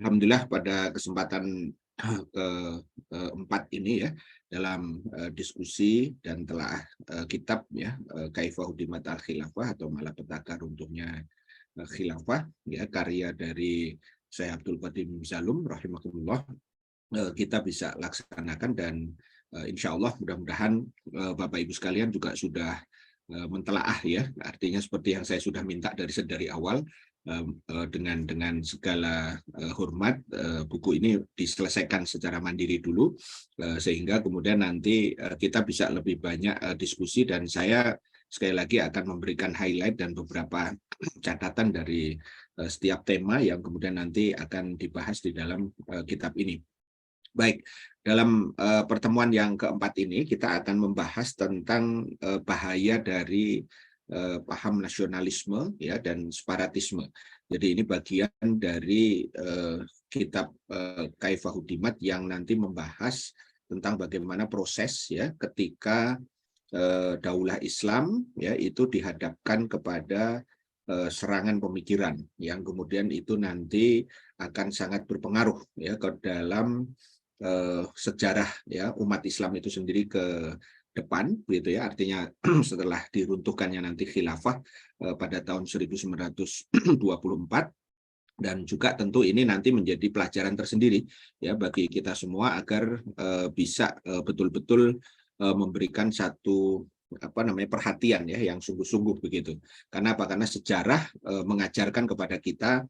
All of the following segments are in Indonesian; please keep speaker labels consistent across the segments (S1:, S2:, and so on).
S1: Alhamdulillah pada kesempatan keempat ini ya dalam diskusi dan telah kitab ya Kaifa Hudimat Al-Khilafah atau Malapetaka Runtuhnya Khilafah ya karya dari Syekh Abdul Qadim Zalum rahimahullah kita bisa laksanakan dan insya Allah mudah-mudahan Bapak Ibu sekalian juga sudah mentelaah ya, artinya seperti yang saya sudah minta dari awal dengan segala hormat buku ini diselesaikan secara mandiri dulu sehingga kemudian nanti kita bisa lebih banyak diskusi dan saya sekali lagi akan memberikan highlight dan beberapa catatan dari setiap tema yang kemudian nanti akan dibahas di dalam kitab ini. Baik, dalam pertemuan yang keempat ini kita akan membahas tentang bahaya dari paham nasionalisme ya dan separatisme. Jadi ini bagian dari kitab Kaifa Hudimat yang nanti membahas tentang bagaimana proses ya ketika Daulah Islam ya itu dihadapkan kepada serangan pemikiran yang kemudian itu nanti akan sangat berpengaruh ya ke dalam sejarah ya umat Islam itu sendiri ke depan gitu ya, artinya setelah diruntuhkannya nanti khilafah pada tahun 1924 dan juga tentu ini nanti menjadi pelajaran tersendiri ya bagi kita semua agar bisa betul-betul memberikan satu perhatian ya yang sungguh-sungguh begitu. Karena apa? Karena sejarah mengajarkan kepada kita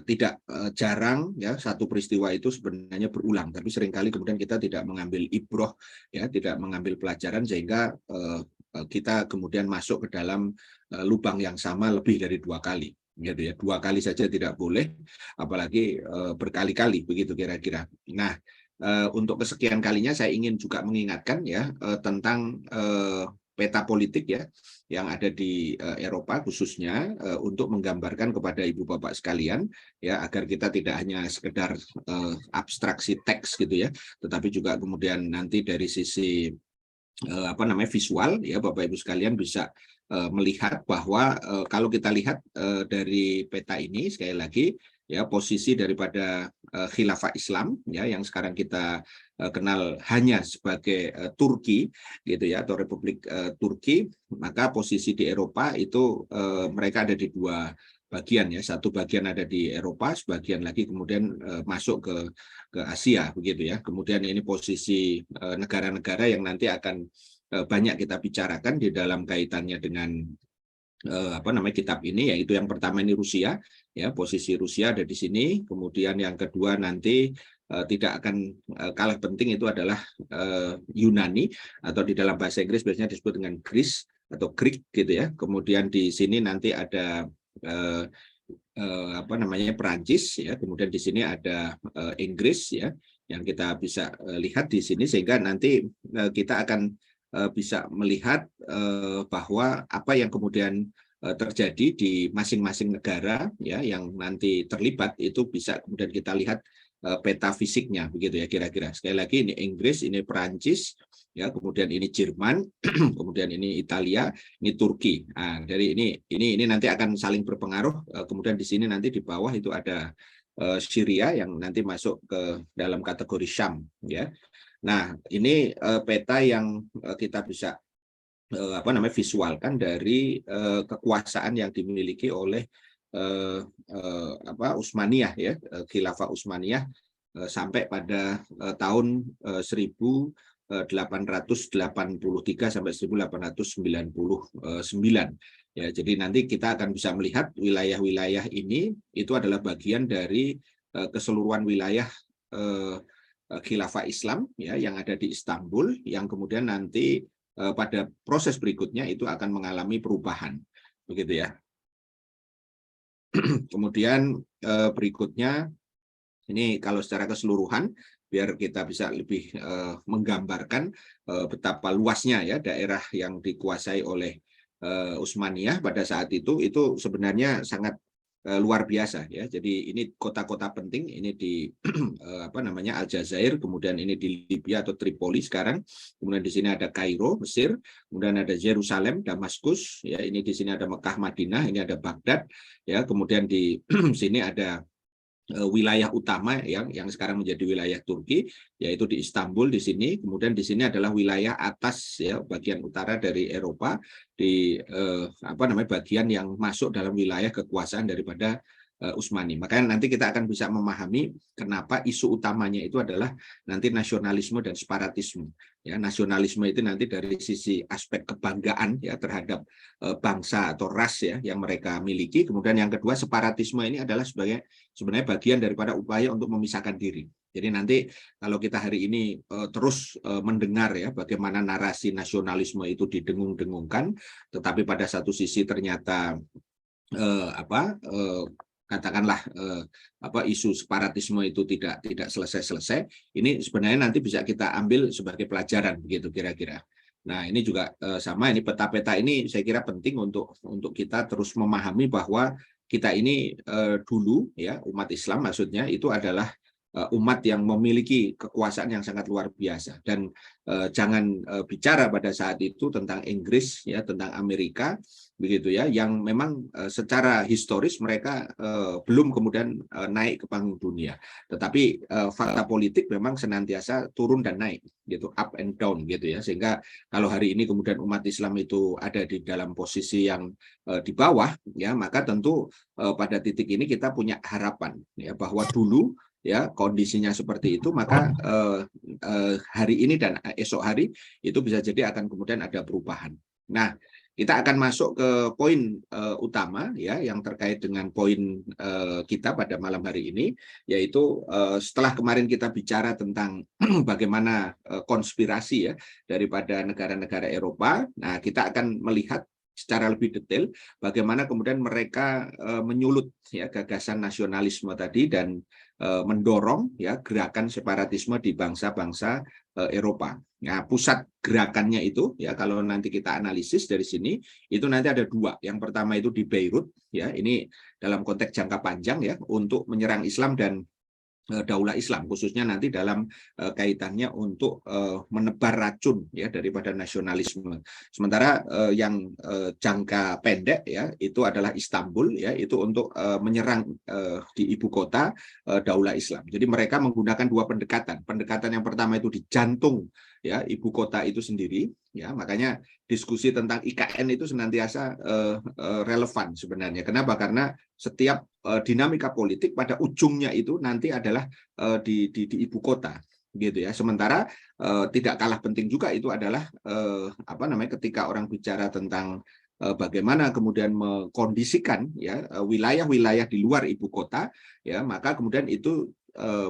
S1: tidak jarang ya satu peristiwa itu sebenarnya berulang, tapi seringkali kemudian kita tidak mengambil ibroh ya, tidak mengambil pelajaran sehingga kita kemudian masuk ke dalam lubang yang sama lebih dari 2 kali gitu ya. 2 kali saja tidak boleh, apalagi berkali-kali begitu kira-kira. Nah, untuk kesekian kalinya saya ingin juga mengingatkan ya tentang peta politik ya yang ada di Eropa khususnya untuk menggambarkan kepada ibu bapak sekalian ya agar kita tidak hanya sekedar abstraksi teks gitu ya, tetapi juga kemudian nanti dari sisi visual ya Bapak Ibu sekalian bisa melihat bahwa kalau kita lihat dari peta ini sekali lagi ya posisi daripada khilafah Islam ya yang sekarang kita kenal hanya sebagai Turki gitu ya atau Republik Turki, maka posisi di Eropa itu mereka ada di 2 bagian ya, satu bagian ada di Eropa, sebagian lagi kemudian masuk ke Asia begitu ya. Kemudian ini posisi negara-negara yang nanti akan banyak kita bicarakan di dalam kaitannya dengan kitab ini, yaitu yang pertama ini Rusia ya, posisi Rusia ada di sini, kemudian yang kedua nanti tidak akan kalah penting itu adalah Yunani atau di dalam bahasa Inggris biasanya disebut dengan Greece atau Greek gitu ya. Kemudian di sini nanti ada Perancis ya, kemudian di sini ada Inggris ya yang kita bisa lihat di sini sehingga nanti kita akan bisa melihat bahwa apa yang kemudian terjadi di masing-masing negara ya yang nanti terlibat itu bisa kemudian kita lihat peta fisiknya begitu ya kira-kira. Sekali lagi ini Inggris, ini Perancis ya, kemudian ini Jerman, kemudian ini Italia, ini Turki. Nah, dari ini nanti akan saling berpengaruh. Kemudian di sini nanti di bawah itu ada Syria yang nanti masuk ke dalam kategori Syam ya. Nah, ini peta yang kita bisa visualkan dari kekuasaan yang dimiliki oleh Utsmaniyah ya, Khilafah Utsmaniyah sampai pada tahun 1883 sampai 1899 ya. Jadi nanti kita akan bisa melihat wilayah-wilayah ini itu adalah bagian dari keseluruhan wilayah Khilafah Islam ya yang ada di Istanbul yang kemudian nanti pada proses berikutnya itu akan mengalami perubahan begitu ya. Kemudian berikutnya ini kalau secara keseluruhan biar kita bisa lebih menggambarkan betapa luasnya ya daerah yang dikuasai oleh Utsmaniyah pada saat itu sebenarnya sangat luar biasa ya. Jadi ini kota-kota penting ini di Aljazair, kemudian ini di Libya atau Tripoli sekarang, kemudian di sini ada Kairo, Mesir, kemudian ada Yerusalem, Damaskus, ya ini di sini ada Mekah, Madinah, ini ada Baghdad, ya kemudian di sini ada wilayah utama yang sekarang menjadi wilayah Turki, yaitu di Istanbul di sini. Kemudian di sini adalah wilayah atas ya, bagian utara dari Eropa, di bagian yang masuk dalam wilayah kekuasaan daripada Utsmani. Makanya nanti kita akan bisa memahami kenapa isu utamanya itu adalah nanti nasionalisme dan separatisme. Ya, nasionalisme itu nanti dari sisi aspek kebanggaan ya terhadap bangsa atau ras ya yang mereka miliki. Kemudian yang kedua, separatisme ini adalah sebenarnya bagian daripada upaya untuk memisahkan diri. Jadi nanti kalau kita hari ini terus mendengar ya bagaimana narasi nasionalisme itu didengung-dengungkan, tetapi pada satu sisi ternyata katakanlah isu separatisme itu tidak selesai-selesai, ini sebenarnya nanti bisa kita ambil sebagai pelajaran begitu kira-kira. Nah, ini juga sama, ini peta-peta ini saya kira penting untuk kita terus memahami bahwa kita ini dulu ya umat Islam maksudnya itu adalah umat yang memiliki kekuasaan yang sangat luar biasa, dan jangan bicara pada saat itu tentang Inggris ya, tentang Amerika begitu ya, yang memang secara historis mereka belum kemudian naik ke panggung dunia, tetapi fakta politik memang senantiasa turun dan naik gitu, up and down gitu ya, sehingga kalau hari ini kemudian umat Islam itu ada di dalam posisi yang di bawah ya, maka tentu pada titik ini kita punya harapan ya bahwa dulu ya kondisinya seperti itu, maka hari ini dan esok hari itu bisa jadi akan kemudian ada perubahan. Nah, kita akan masuk ke poin utama ya yang terkait dengan poin kita pada malam hari ini, yaitu setelah kemarin kita bicara tentang bagaimana konspirasi ya daripada negara-negara Eropa. Nah, kita akan melihat secara lebih detail bagaimana kemudian mereka menyulut ya gagasan nasionalisme tadi dan mendorong ya gerakan separatisme di bangsa-bangsa Eropa. Nah, pusat gerakannya itu ya kalau nanti kita analisis dari sini itu nanti ada dua. Yang pertama itu di Beirut ya, ini dalam konteks jangka panjang ya untuk menyerang Islam dan Daulah Islam, khususnya nanti dalam kaitannya untuk menebar racun ya daripada nasionalisme. Sementara yang jangka pendek ya itu adalah Istanbul ya, itu untuk menyerang di ibu kota Daulah Islam. Jadi mereka menggunakan dua pendekatan. Pendekatan yang pertama itu di jantung ya ibu kota itu sendiri ya, makanya diskusi tentang IKN itu senantiasa relevan sebenarnya. Kenapa? Karena setiap dinamika politik pada ujungnya itu nanti adalah di ibu kota gitu ya. Sementara tidak kalah penting juga itu adalah ketika orang bicara tentang bagaimana kemudian mengkondisikan ya wilayah-wilayah di luar ibu kota ya, maka kemudian itu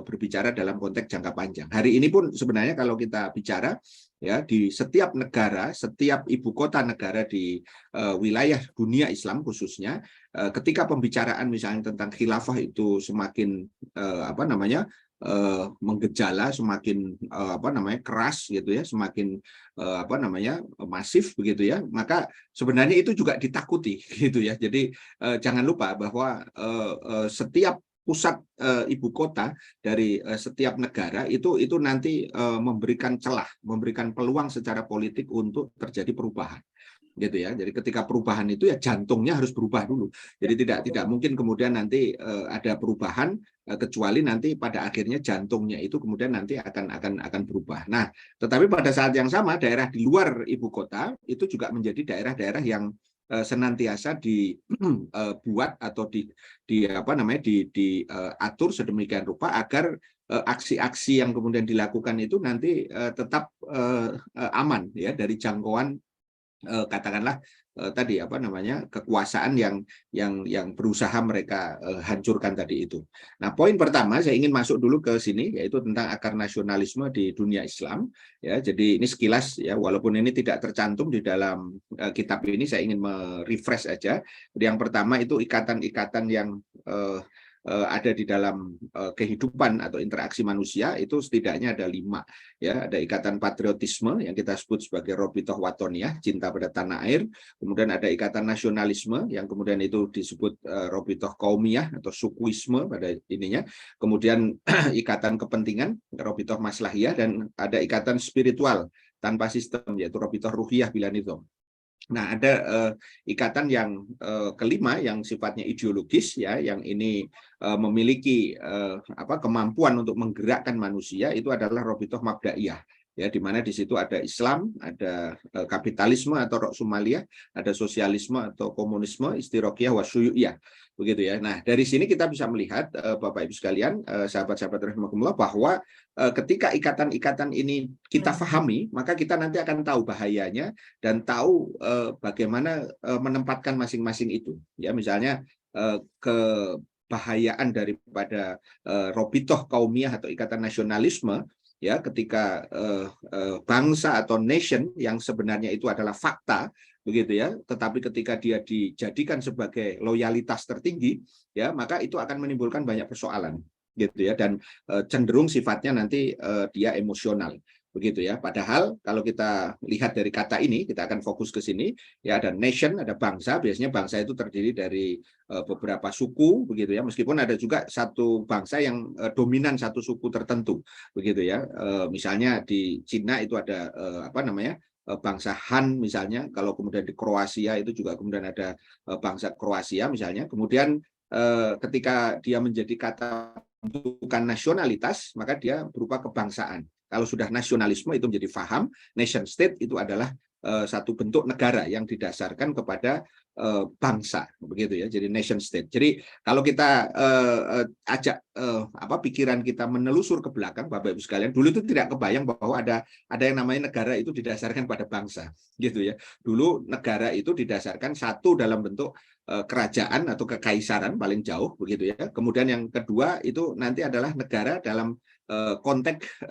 S1: berbicara dalam konteks jangka panjang. Hari ini pun sebenarnya kalau kita bicara ya di setiap negara, setiap ibu kota negara di wilayah dunia Islam khususnya, ketika pembicaraan misalnya tentang khilafah itu semakin menggejala, semakin keras gitu ya, semakin masif begitu ya, maka sebenarnya itu juga ditakuti gitu ya. Jadi jangan lupa bahwa setiap pusat ibu kota dari setiap negara itu nanti memberikan celah, memberikan peluang secara politik untuk terjadi perubahan gitu ya. Jadi ketika perubahan itu ya jantungnya harus berubah dulu. Jadi tidak mungkin kemudian nanti ada perubahan kecuali nanti pada akhirnya jantungnya itu kemudian nanti akan berubah. Nah, tetapi pada saat yang sama daerah di luar ibu kota itu juga menjadi daerah-daerah yang senantiasa dibuat atau diatur sedemikian rupa agar aksi-aksi yang kemudian dilakukan itu nanti tetap aman ya dari jangkauan katakanlah tadi kekuasaan yang berusaha mereka hancurkan tadi itu. Nah, poin pertama saya ingin masuk dulu ke sini yaitu tentang akar nasionalisme di dunia Islam ya. Jadi ini sekilas ya, walaupun ini tidak tercantum di dalam kitab ini, saya ingin merefresh aja. Jadi yang pertama itu ikatan-ikatan yang ada di dalam kehidupan atau interaksi manusia itu setidaknya ada 5 ya. Ada ikatan patriotisme yang kita sebut sebagai Robitoh Watoniyah, cinta pada tanah air. Kemudian ada ikatan nasionalisme yang kemudian itu disebut Robitoh Qaumiyah atau sukuisme pada ininya. Kemudian ikatan kepentingan Robitoh Maslahiyah, dan ada ikatan spiritual tanpa sistem yaitu Robitoh Ruhiyah bila nizam. Nah, ada ikatan yang kelima yang sifatnya ideologis ya, yang ini memiliki kemampuan untuk menggerakkan manusia, itu adalah Robitoh Mabdaiyah. Ya, di mana di situ ada Islam, ada kapitalisme atau Ra'sumaliyah, ada sosialisme atau komunisme, istirokiyah, wasyuyiyah. Begitu ya. Nah, dari sini kita bisa melihat Bapak Ibu sekalian, sahabat-sahabat rahimakumullah, bahwa ketika ikatan-ikatan ini kita pahami, maka kita nanti akan tahu bahayanya dan tahu bagaimana menempatkan masing-masing itu. Ya, misalnya kebahayaan daripada Robitoh Kaumiyah atau ikatan nasionalisme, ya, ketika bangsa atau nation yang sebenarnya itu adalah fakta, begitu ya, tetapi ketika dia dijadikan sebagai loyalitas tertinggi, ya, maka itu akan menimbulkan banyak persoalan, gitu ya, dan cenderung sifatnya nanti dia emosional, begitu ya. Padahal kalau kita lihat dari kata ini, kita akan fokus ke sini, ya, ada nation, ada bangsa. Biasanya bangsa itu terdiri dari beberapa suku, begitu ya, meskipun ada juga satu bangsa yang dominan satu suku tertentu, begitu ya. Misalnya di Cina itu ada bangsa Han misalnya. Kalau kemudian di Kroasia itu juga kemudian ada bangsa Kroasia misalnya. Kemudian ketika dia menjadi kata bukan nasionalitas, maka dia berupa kebangsaan. Kalau sudah nasionalisme itu menjadi faham, nation state itu adalah satu bentuk negara yang didasarkan kepada bangsa, begitu ya. Jadi nation state. Jadi kalau kita ajak pikiran kita menelusur ke belakang, Bapak Ibu sekalian, dulu itu tidak kebayang bahwa ada yang namanya negara itu didasarkan pada bangsa, gitu ya. Dulu negara itu didasarkan satu dalam bentuk kerajaan atau kekaisaran paling jauh, begitu ya. Kemudian yang kedua itu nanti adalah negara dalam konteks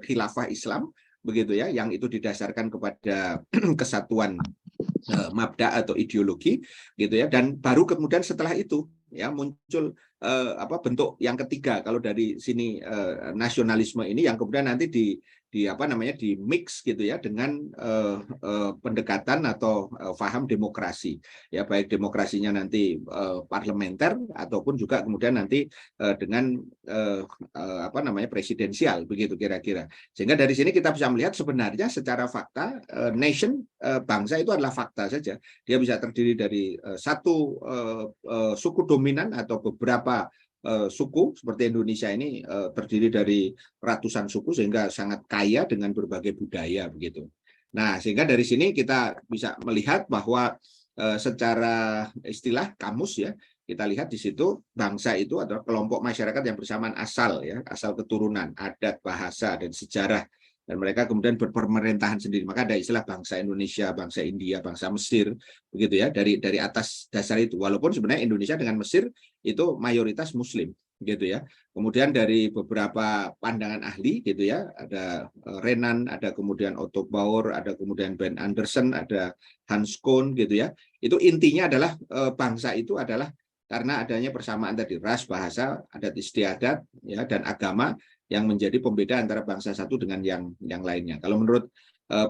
S1: khilafah Islam, begitu ya, yang itu didasarkan kepada kesatuan mabda atau ideologi, gitu ya. Dan baru kemudian setelah itu ya muncul bentuk yang ketiga. Kalau dari sini nasionalisme ini yang kemudian nanti di mix gitu ya dengan pendekatan atau faham demokrasi, ya, baik demokrasinya nanti parlementer ataupun juga kemudian nanti dengan presidensial, begitu kira-kira. Sehingga dari sini kita bisa melihat sebenarnya secara fakta nation, bangsa itu adalah fakta saja. Dia bisa terdiri dari satu suku dominan atau beberapa suku. Seperti Indonesia ini terdiri dari ratusan suku sehingga sangat kaya dengan berbagai budaya, begitu. Nah, sehingga dari sini kita bisa melihat bahwa secara istilah kamus ya, kita lihat di situ bangsa itu adalah kelompok masyarakat yang bersamaan asal ya, asal keturunan, adat, bahasa dan sejarah, dan mereka kemudian berpemerintahan sendiri. Maka ada istilah bangsa Indonesia, bangsa India, bangsa Mesir, begitu ya, dari atas dasar itu. Walaupun sebenarnya Indonesia dengan Mesir itu mayoritas Muslim, gitu ya. Kemudian dari beberapa pandangan ahli, gitu ya, ada Renan, ada kemudian Otto Bauer, ada kemudian Ben Anderson, ada Hans Kohn, gitu ya. Itu intinya adalah bangsa itu adalah karena adanya persamaan tadi ras, bahasa, adat istiadat, ya, dan agama yang menjadi pembeda antara bangsa satu dengan yang lainnya. Kalau menurut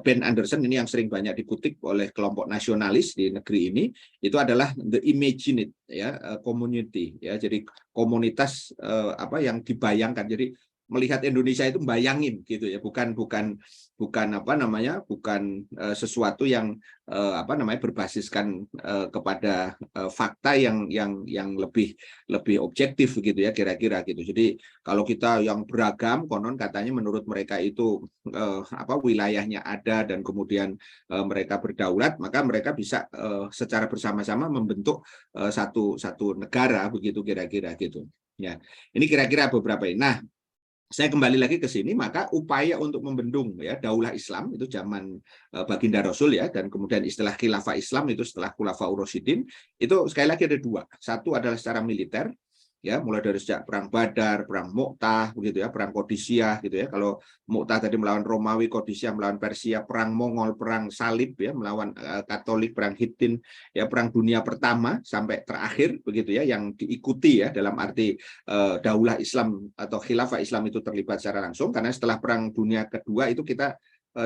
S1: Ben Anderson ini yang sering banyak dikutip oleh kelompok nasionalis di negeri ini, itu adalah the imagined ya, community ya. Jadi komunitas yang dibayangkan. Jadi melihat Indonesia itu bayangin gitu ya, bukan sesuatu yang berbasiskan kepada fakta yang lebih objektif gitu ya, kira-kira gitu. Jadi kalau kita yang beragam, konon katanya menurut mereka itu wilayahnya ada dan kemudian mereka berdaulat, maka mereka bisa secara bersama-sama membentuk satu negara, begitu kira-kira gitu. Ya, ini kira-kira beberapa ini. Nah, saya kembali lagi ke sini, maka upaya untuk membendung ya daulah Islam itu zaman Baginda Rasul ya, dan kemudian istilah khilafah Islam itu setelah Khulafaur Rasyidin, itu sekali lagi ada dua. Satu adalah secara militer, ya, mulai dari sejak perang Badar, perang Mu'tah, begitu ya, perang Qadisiyah gitu ya. Kalau Mu'tah tadi melawan Romawi, Qadisiyah melawan Persia, perang Mongol, perang Salib ya melawan Katolik, perang Hittin, ya, perang dunia pertama sampai terakhir, begitu ya, yang diikuti ya dalam arti daulah Islam atau khilafah Islam itu terlibat secara langsung, karena setelah perang dunia kedua itu kita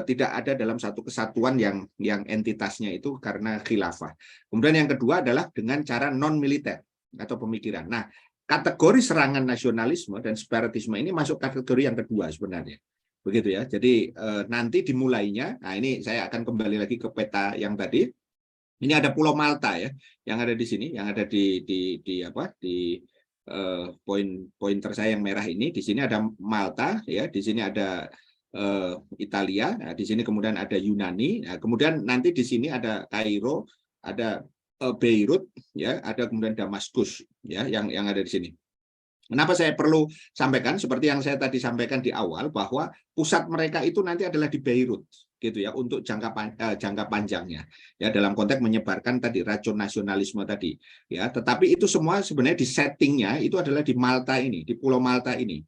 S1: tidak ada dalam satu kesatuan yang entitasnya itu karena khilafah. Kemudian yang kedua adalah dengan cara non militer atau pemikiran. Nah, kategori serangan nasionalisme dan separatisme ini masuk kategori yang kedua sebenarnya. begitu ya. Jadi nanti dimulainya, nah ini saya akan kembali lagi ke peta yang tadi. Ini ada Pulau Malta ya, yang ada di sini, yang ada di apa di pointer saya yang merah ini. Di sini ada Malta ya, di sini ada Italia, nah, di sini kemudian ada Yunani, nah, kemudian nanti di sini ada Kairo, ada Beirut ya, ada kemudian Damaskus ya, yang ada di sini. Kenapa saya perlu sampaikan seperti yang saya tadi sampaikan di awal bahwa pusat mereka itu nanti adalah di Beirut gitu ya untuk jangka panjangnya ya dalam konteks menyebarkan tadi racun nasionalisme tadi ya, tetapi itu semua sebenarnya di settingnya itu adalah di Malta ini, di Pulau Malta ini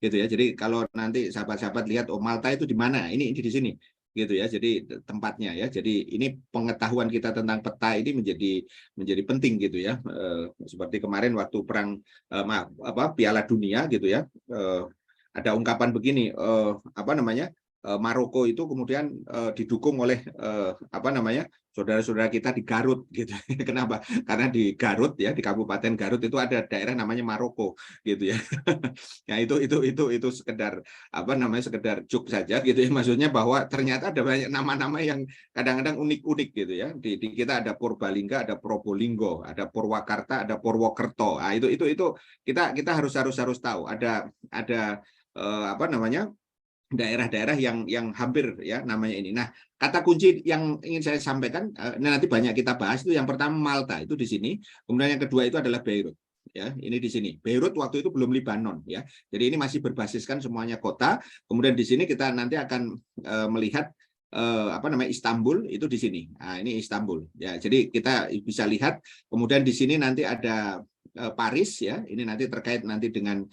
S1: gitu ya. Jadi kalau nanti sahabat-sahabat lihat oh Malta itu di mana, ini di sini gitu ya, jadi tempatnya ya. Jadi ini pengetahuan kita tentang peta ini menjadi penting gitu ya. Seperti kemarin waktu perang maaf apa Piala Dunia gitu ya, ada ungkapan begini, apa namanya, Maroko itu kemudian didukung oleh apa namanya saudara-saudara kita di Garut gitu. Kenapa? Karena di Garut ya, di Kabupaten Garut itu ada daerah namanya Maroko gitu ya. Ya itu sekedar apa namanya, sekedar joke saja gitu ya. Maksudnya bahwa ternyata ada banyak nama-nama yang kadang-kadang unik-unik gitu ya. Di kita ada Purbalingga, ada Probolinggo, ada Purwakarta, ada Purwokerto. Nah, itu kita harus tahu ada apa namanya daerah-daerah yang hampir ya namanya ini. Nah, kata kunci yang ingin saya sampaikan nanti banyak kita bahas itu yang pertama Malta itu di sini, kemudian yang kedua itu adalah Beirut. Ya, ini di sini. Beirut waktu itu belum Lebanon ya. Jadi ini masih berbasiskan semuanya kota. Kemudian di sini kita nanti akan melihat apa namanya Istanbul itu di sini. Nah, ini Istanbul ya. Jadi kita bisa lihat kemudian di sini nanti ada Paris ya, ini nanti terkait nanti dengan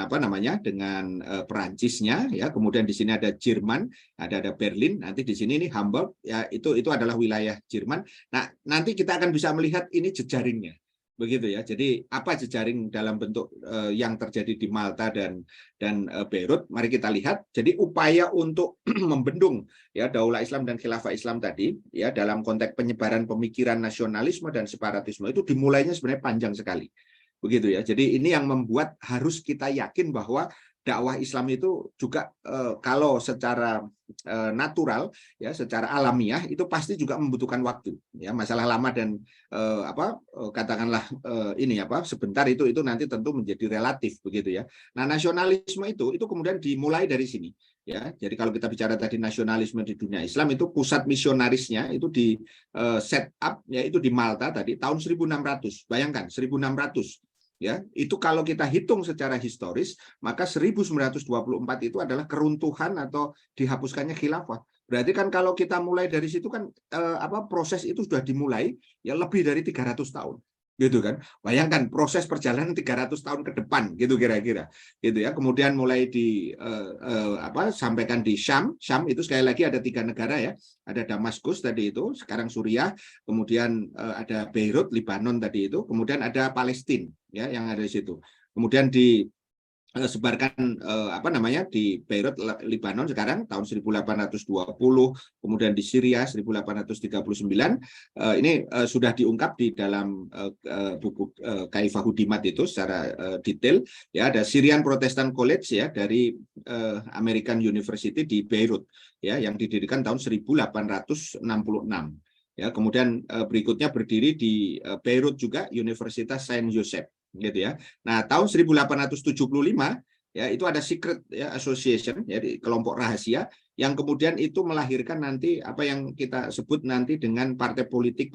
S1: apa namanya dengan Perancisnya ya, kemudian di sini ada Jerman, ada Berlin, nanti di sini ini Hamburg ya, itu adalah wilayah Jerman. Nah nanti kita akan bisa melihat ini jejaringnya begitu ya. Jadi apa jejaring dalam bentuk yang terjadi di Malta dan Beirut, mari kita lihat. Jadi upaya untuk membendung ya Daulah Islam dan Khilafah Islam tadi ya dalam konteks penyebaran pemikiran nasionalisme dan separatisme itu dimulainya sebenarnya panjang sekali begitu ya. Jadi ini yang membuat harus kita yakin bahwa dakwah Islam itu juga kalau secara natural ya, secara alamiah itu pasti juga membutuhkan waktu ya. Masalah lama dan apa katakanlah ini apa sebentar itu nanti tentu menjadi relatif begitu ya. Nah nasionalisme itu kemudian dimulai dari sini ya. Jadi kalau kita bicara tadi nasionalisme di dunia Islam itu pusat misionarisnya itu di set up yaitu di Malta tadi tahun 1600. Bayangkan 1600 ya. Itu kalau kita hitung secara historis maka 1924 itu adalah keruntuhan atau dihapuskannya khilafah. Berarti kan kalau kita mulai dari situ kan apa proses itu sudah dimulai ya lebih dari 300 tahun gitu kan. Bayangkan proses perjalanan 300 tahun ke depan gitu kira-kira gitu ya. Kemudian mulai di apa sampaikan di Syam itu sekali lagi ada 3 negara ya, ada Damaskus tadi itu, sekarang Suriah, kemudian ada Beirut Lebanon tadi itu, kemudian ada Palestina ya yang ada di situ, kemudian sebarkan apa namanya di Beirut Lebanon sekarang tahun 1820, kemudian di Syria 1839. Ini sudah diungkap di dalam buku Kaifah Hudimat itu secara detail ya. Ada Syrian Protestant College ya dari American University di Beirut ya yang didirikan tahun 1866 ya. Kemudian berikutnya berdiri di Beirut juga Universitas Saint Joseph gitu ya. Nah, tahun 1875 ya itu ada secret ya association, jadi kelompok rahasia yang kemudian itu melahirkan nanti apa yang kita sebut nanti dengan partai politik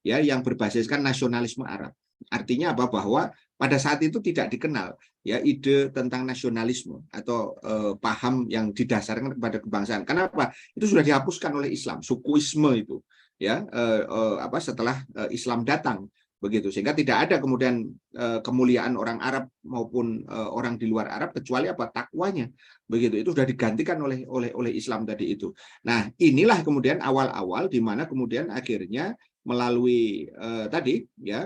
S1: ya yang berbasiskan nasionalisme Arab. Artinya apa? Bahwa pada saat itu tidak dikenal ya ide tentang nasionalisme atau paham yang didasarkan kepada kebangsaan. Kenapa? Itu sudah dihapuskan oleh Islam, sukuisme itu ya apa setelah Islam datang begitu, sehingga tidak ada kemudian kemuliaan orang Arab maupun orang di luar Arab kecuali apa takwanya begitu. Itu sudah digantikan oleh Islam tadi itu. Nah inilah kemudian awal-awal di mana kemudian akhirnya melalui tadi ya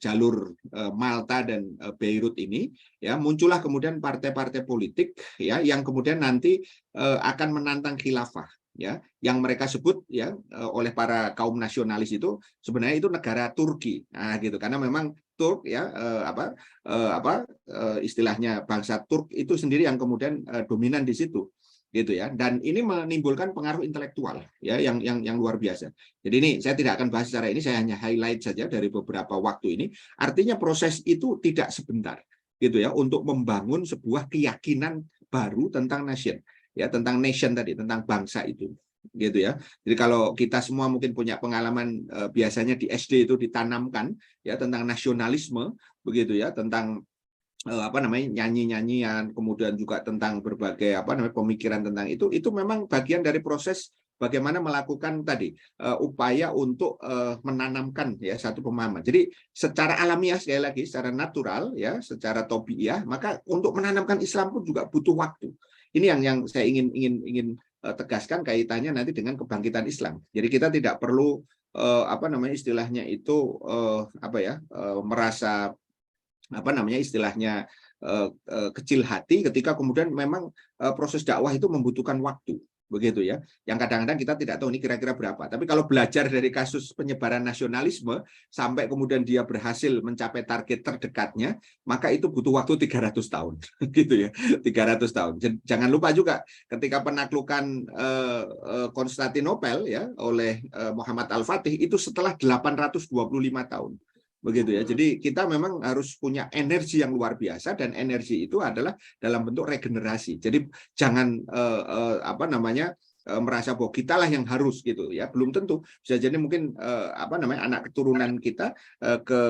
S1: jalur Malta dan Beirut ini ya muncullah kemudian partai-partai politik ya yang kemudian nanti akan menantang khilafah ya yang mereka sebut ya oleh para kaum nasionalis itu sebenarnya itu negara Turki. Nah gitu, karena memang Turk ya istilahnya bangsa Turk itu sendiri yang kemudian dominan di situ gitu ya, dan ini menimbulkan pengaruh intelektual ya yang luar biasa. Jadi ini saya tidak akan bahas secara ini, saya hanya highlight saja dari beberapa waktu ini. Artinya proses itu tidak sebentar gitu ya untuk membangun sebuah keyakinan baru tentang nation ya, tentang nation tadi, tentang bangsa itu gitu ya. Jadi kalau kita semua mungkin punya pengalaman biasanya di SD itu ditanamkan ya tentang nasionalisme begitu ya, tentang nyanyi-nyanyian, kemudian juga tentang berbagai pemikiran tentang itu memang bagian dari proses bagaimana melakukan tadi upaya untuk menanamkan ya satu pemahaman. Jadi secara alamiah sekali lagi, secara natural ya, secara tabiiyah, maka untuk menanamkan Islam pun juga butuh waktu. Ini yang saya ingin tegaskan kaitannya nanti dengan kebangkitan Islam. Jadi kita tidak perlu istilahnya itu merasa istilahnya kecil hati ketika kemudian memang proses dakwah itu membutuhkan waktu begitu ya, yang kadang-kadang kita tidak tahu ini kira-kira berapa. Tapi kalau belajar dari kasus penyebaran nasionalisme sampai kemudian dia berhasil mencapai target terdekatnya, maka itu butuh waktu 300 tahun gitu ya, 300 tahun. Jangan lupa juga ketika penaklukan Konstantinopel ya oleh Muhammad Al-Fatih itu setelah 825 tahun. Begitu ya. Jadi kita memang harus punya energi yang luar biasa, dan energi itu adalah dalam bentuk regenerasi. Jadi jangan merasa bahwa kitalah yang harus gitu ya. Belum tentu. Bisa jadi mungkin anak keturunan kita ke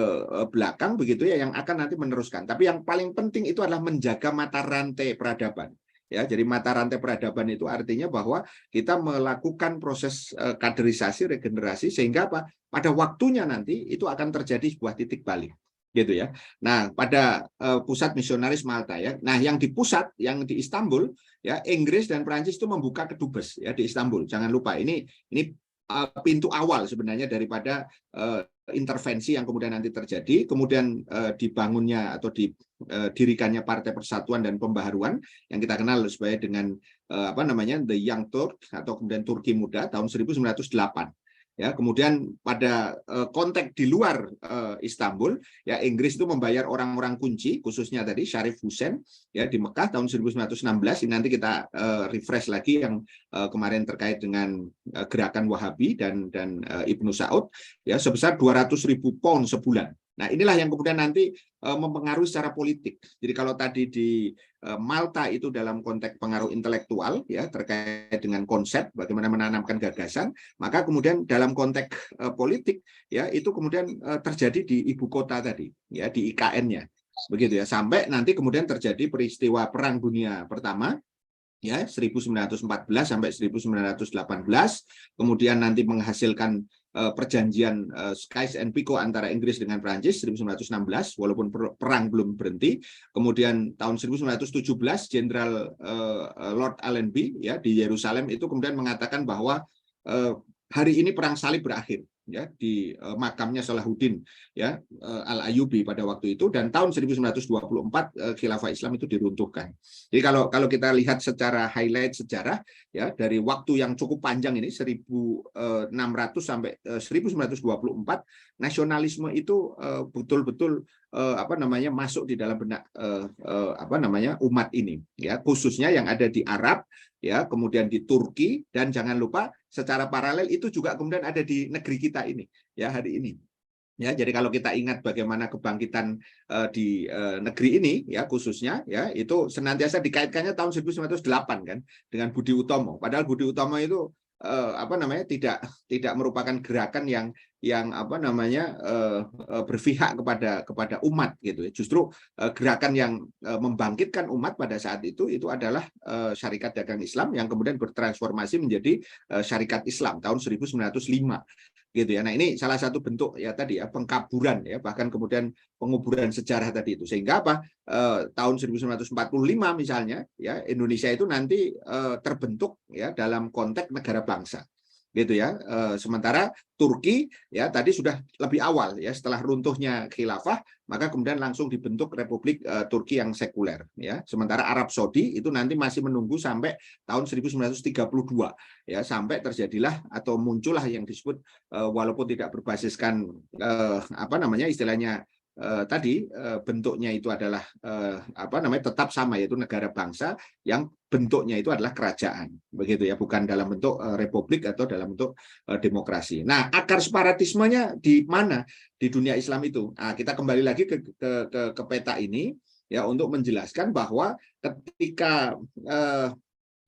S1: belakang begitu ya yang akan nanti meneruskan. Tapi yang paling penting itu adalah menjaga mata rantai peradaban. Ya, jadi mata rantai peradaban itu artinya bahwa kita melakukan proses kaderisasi, regenerasi, sehingga apa? Pada waktunya nanti itu akan terjadi sebuah titik balik, gitu ya. Nah, pada pusat misionaris Malta ya. Nah, yang di pusat, yang di Istanbul ya, Inggris dan Prancis itu membuka kedubes ya di Istanbul. Jangan lupa ini pintu awal sebenarnya daripada intervensi yang kemudian nanti terjadi, kemudian dibangunnya atau didirikannya Partai Persatuan dan Pembaharuan yang kita kenal sebagai dengan The Young Turk atau kemudian Turki Muda tahun 1908. Ya, kemudian pada konteks di luar Istanbul, ya Inggris itu membayar orang-orang kunci, khususnya tadi Syarif Hussein, ya di Mekah tahun 1916. Ini nanti kita refresh lagi yang kemarin terkait dengan gerakan Wahabi dan Ibnu Saud, ya sebesar 200.000 pound sebulan. Nah, inilah yang kemudian nanti mempengaruhi secara politik. Jadi kalau tadi di Malta itu dalam konteks pengaruh intelektual ya terkait dengan konsep bagaimana menanamkan gagasan, maka kemudian dalam konteks politik ya itu kemudian terjadi di ibu kota tadi ya, di IKN-nya. Begitu ya, sampai nanti kemudian terjadi peristiwa Perang Dunia Pertama ya 1914 sampai 1918, kemudian nanti menghasilkan perjanjian Sykes-Picot antara Inggris dengan Prancis 1916, walaupun perang belum berhenti. Kemudian tahun 1917 Jenderal Lord Allenby ya di Yerusalem itu kemudian mengatakan bahwa hari ini perang salib berakhir ya di makamnya Salahuddin ya Al-Ayyubi pada waktu itu, dan tahun 1924 khilafah Islam itu diruntuhkan. Jadi kalau kita lihat secara highlight sejarah ya dari waktu yang cukup panjang ini 1600 sampai 1924, nasionalisme itu betul-betul masuk di dalam benak umat ini ya, khususnya yang ada di Arab ya, kemudian di Turki, dan jangan lupa secara paralel itu juga kemudian ada di negeri kita ini ya hari ini. Ya, jadi kalau kita ingat bagaimana kebangkitan di negeri ini ya khususnya ya itu senantiasa dikaitkannya tahun 1908 kan dengan Budi Utomo. Padahal Budi Utomo itu tidak merupakan gerakan yang berpihak kepada umat gitu ya. Justru gerakan yang membangkitkan umat pada saat itu adalah Syarikat Dagang Islam yang kemudian bertransformasi menjadi Syarikat Islam tahun 1905 gitu ya. Nah, ini salah satu bentuk ya tadi ya pengkaburan ya, bahkan kemudian penguburan sejarah tadi itu. Sehingga tahun 1945 misalnya ya Indonesia itu nanti terbentuk ya dalam konteks negara bangsa. Gitu ya. Sementara Turki ya tadi sudah lebih awal ya, setelah runtuhnya khilafah maka kemudian langsung dibentuk Republik Turki yang sekuler ya. Sementara Arab Saudi itu nanti masih menunggu sampai tahun 1932 ya, sampai terjadilah atau muncullah yang disebut walaupun tidak berbasiskan istilahnya tadi bentuknya itu adalah tetap sama, yaitu negara bangsa yang bentuknya itu adalah kerajaan, begitu ya, bukan dalam bentuk republik atau dalam bentuk demokrasi. Nah, akar separatismenya di mana di dunia Islam itu? Nah, kita kembali lagi ke peta ini ya, untuk menjelaskan bahwa ketika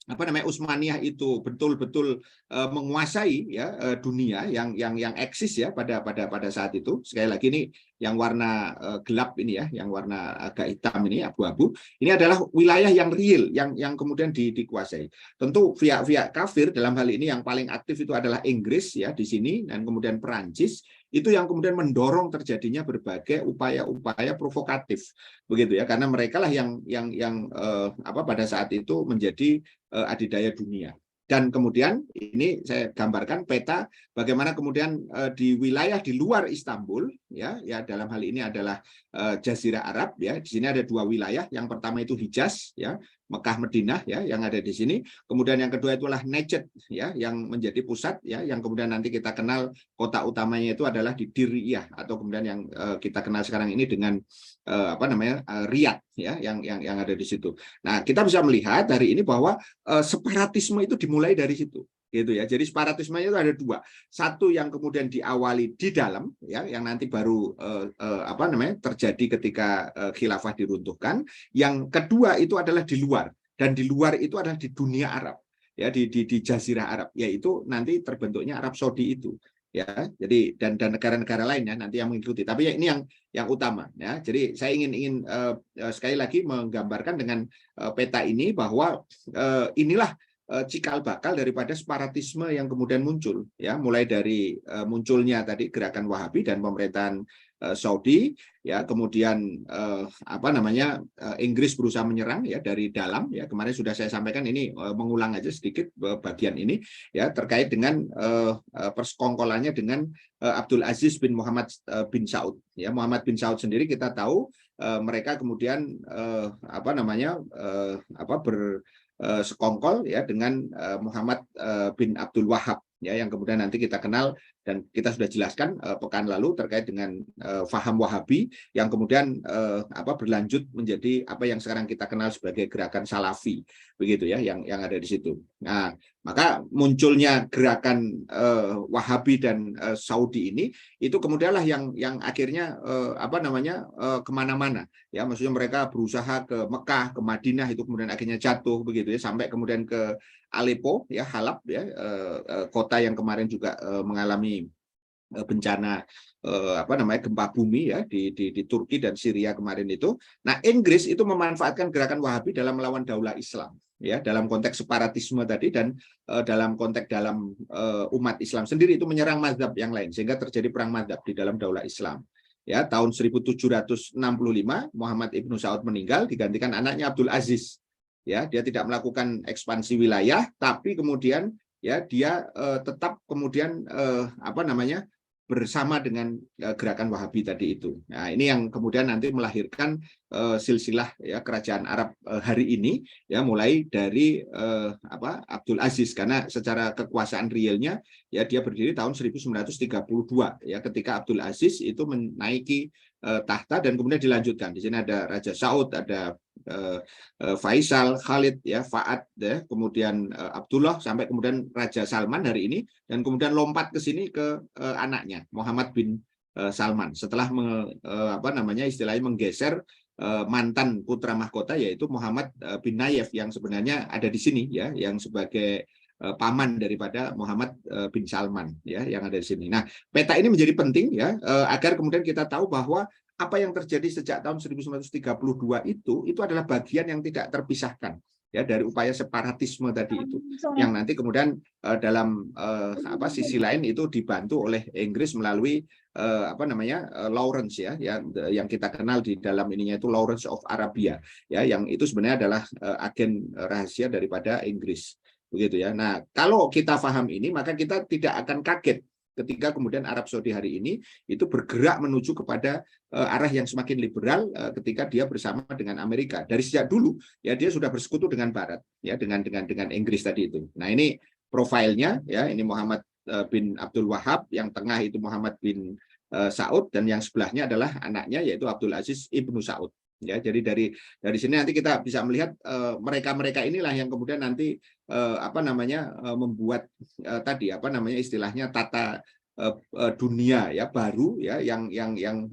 S1: Utsmaniyah itu betul-betul menguasai ya dunia yang eksis ya pada saat itu. Sekali lagi ini yang warna gelap ini ya, yang warna agak hitam ini, abu-abu. Ini adalah wilayah yang real yang kemudian dikuasai. Tentu pihak-pihak kafir dalam hal ini yang paling aktif itu adalah Inggris ya di sini, dan kemudian Perancis, itu yang kemudian mendorong terjadinya berbagai upaya-upaya provokatif, begitu ya, karena mereka lah yang pada saat itu menjadi adidaya dunia. Dan kemudian ini saya gambarkan peta bagaimana kemudian di wilayah di luar Istanbul ya dalam hal ini adalah Jazirah Arab ya. Di sini ada dua wilayah. Yang pertama itu Hijaz ya, Mekah Madinah ya yang ada di sini. Kemudian yang kedua itulah Najd ya yang menjadi pusat ya, yang kemudian nanti kita kenal kota utamanya itu adalah di Diriyah, atau kemudian yang kita kenal sekarang ini dengan Riyadh ya yang ada di situ. Nah, kita bisa melihat hari ini bahwa separatisme itu dimulai dari situ, gitu ya. Jadi separatismenya itu ada dua. Satu yang kemudian diawali di dalam ya, yang nanti baru terjadi ketika khilafah diruntuhkan. Yang kedua itu adalah di luar, dan di luar itu adalah di dunia Arab ya, di Jazirah Arab, yaitu nanti terbentuknya Arab Saudi itu ya. Jadi dan negara-negara lainnya nanti yang mengikuti, tapi ya ini yang utama ya. Jadi saya ingin sekali lagi menggambarkan dengan peta ini bahwa inilah cikal bakal daripada separatisme yang kemudian muncul ya, mulai dari munculnya tadi gerakan Wahabi dan pemerintahan Saudi ya, kemudian Inggris berusaha menyerang ya dari dalam ya. Kemarin sudah saya sampaikan, ini mengulang aja sedikit bagian ini ya, terkait dengan persekongkolannya dengan Abdul Aziz bin Muhammad bin Saud ya. Muhammad bin Saud sendiri kita tahu mereka kemudian bersekongkol ya dengan Muhammad bin Abdul Wahab ya, yang kemudian nanti kita kenal dan kita sudah jelaskan pekan lalu terkait dengan faham Wahabi yang kemudian berlanjut menjadi apa yang sekarang kita kenal sebagai gerakan Salafi, begitu ya, yang ada di situ. Nah, maka munculnya gerakan Wahabi dan Saudi ini itu kemudianlah yang akhirnya kemana-mana ya, maksudnya mereka berusaha ke Mekah, ke Madinah, itu kemudian akhirnya jatuh, begitu ya, sampai kemudian ke Aleppo ya, Halab ya, kota yang kemarin juga mengalami bencana gempa bumi ya di Turki dan Syria kemarin itu. Nah, Inggris itu memanfaatkan gerakan Wahabi dalam melawan daulah Islam ya, dalam konteks separatisme tadi, dan dalam konteks umat Islam sendiri itu menyerang mazhab yang lain, sehingga terjadi perang mazhab di dalam daulah Islam. Ya, tahun 1765 Muhammad Ibnu Saud meninggal, digantikan anaknya Abdul Aziz. Ya, dia tidak melakukan ekspansi wilayah, tapi kemudian ya dia tetap kemudian bersama dengan gerakan Wahabi tadi itu. Nah, ini yang kemudian nanti melahirkan silsilah ya kerajaan Arab hari ini ya, mulai dari Abdul Aziz, karena secara kekuasaan realnya ya dia berdiri tahun 1932 ya, ketika Abdul Aziz itu menaiki tahta, dan kemudian dilanjutkan. Di sini ada Raja Saud, ada Faisal, Khalid ya, Fa'ad ya, kemudian Abdullah, sampai kemudian Raja Salman hari ini, dan kemudian lompat ke sini ke anaknya Muhammad bin Salman setelah istilahnya menggeser mantan putra mahkota, yaitu Muhammad bin Nayef, yang sebenarnya ada di sini ya, yang sebagai paman daripada Muhammad bin Salman ya, yang ada di sini. Nah, peta ini menjadi penting ya, agar kemudian kita tahu bahwa apa yang terjadi sejak tahun 1932 itu adalah bagian yang tidak terpisahkan ya dari upaya separatisme tadi itu, yang nanti kemudian dalam sisi lain itu dibantu oleh Inggris melalui Lawrence ya, yang kita kenal di dalam ininya itu Lawrence of Arabia ya, yang itu sebenarnya adalah agen rahasia daripada Inggris, begitu ya. Nah, kalau kita paham ini, maka kita tidak akan kaget ketika kemudian Arab Saudi hari ini itu bergerak menuju kepada arah yang semakin liberal ketika dia bersama dengan Amerika. Dari sejak dulu ya dia sudah bersekutu dengan Barat ya, dengan Inggris tadi itu. Nah, ini profilnya ya, ini Muhammad bin Abdul Wahab, yang tengah itu Muhammad bin Saud, dan yang sebelahnya adalah anaknya yaitu Abdul Aziz Ibnu Saud. Ya, jadi dari sini nanti kita bisa melihat mereka-mereka inilah yang kemudian nanti membuat tadi istilahnya tata dunia ya baru ya yang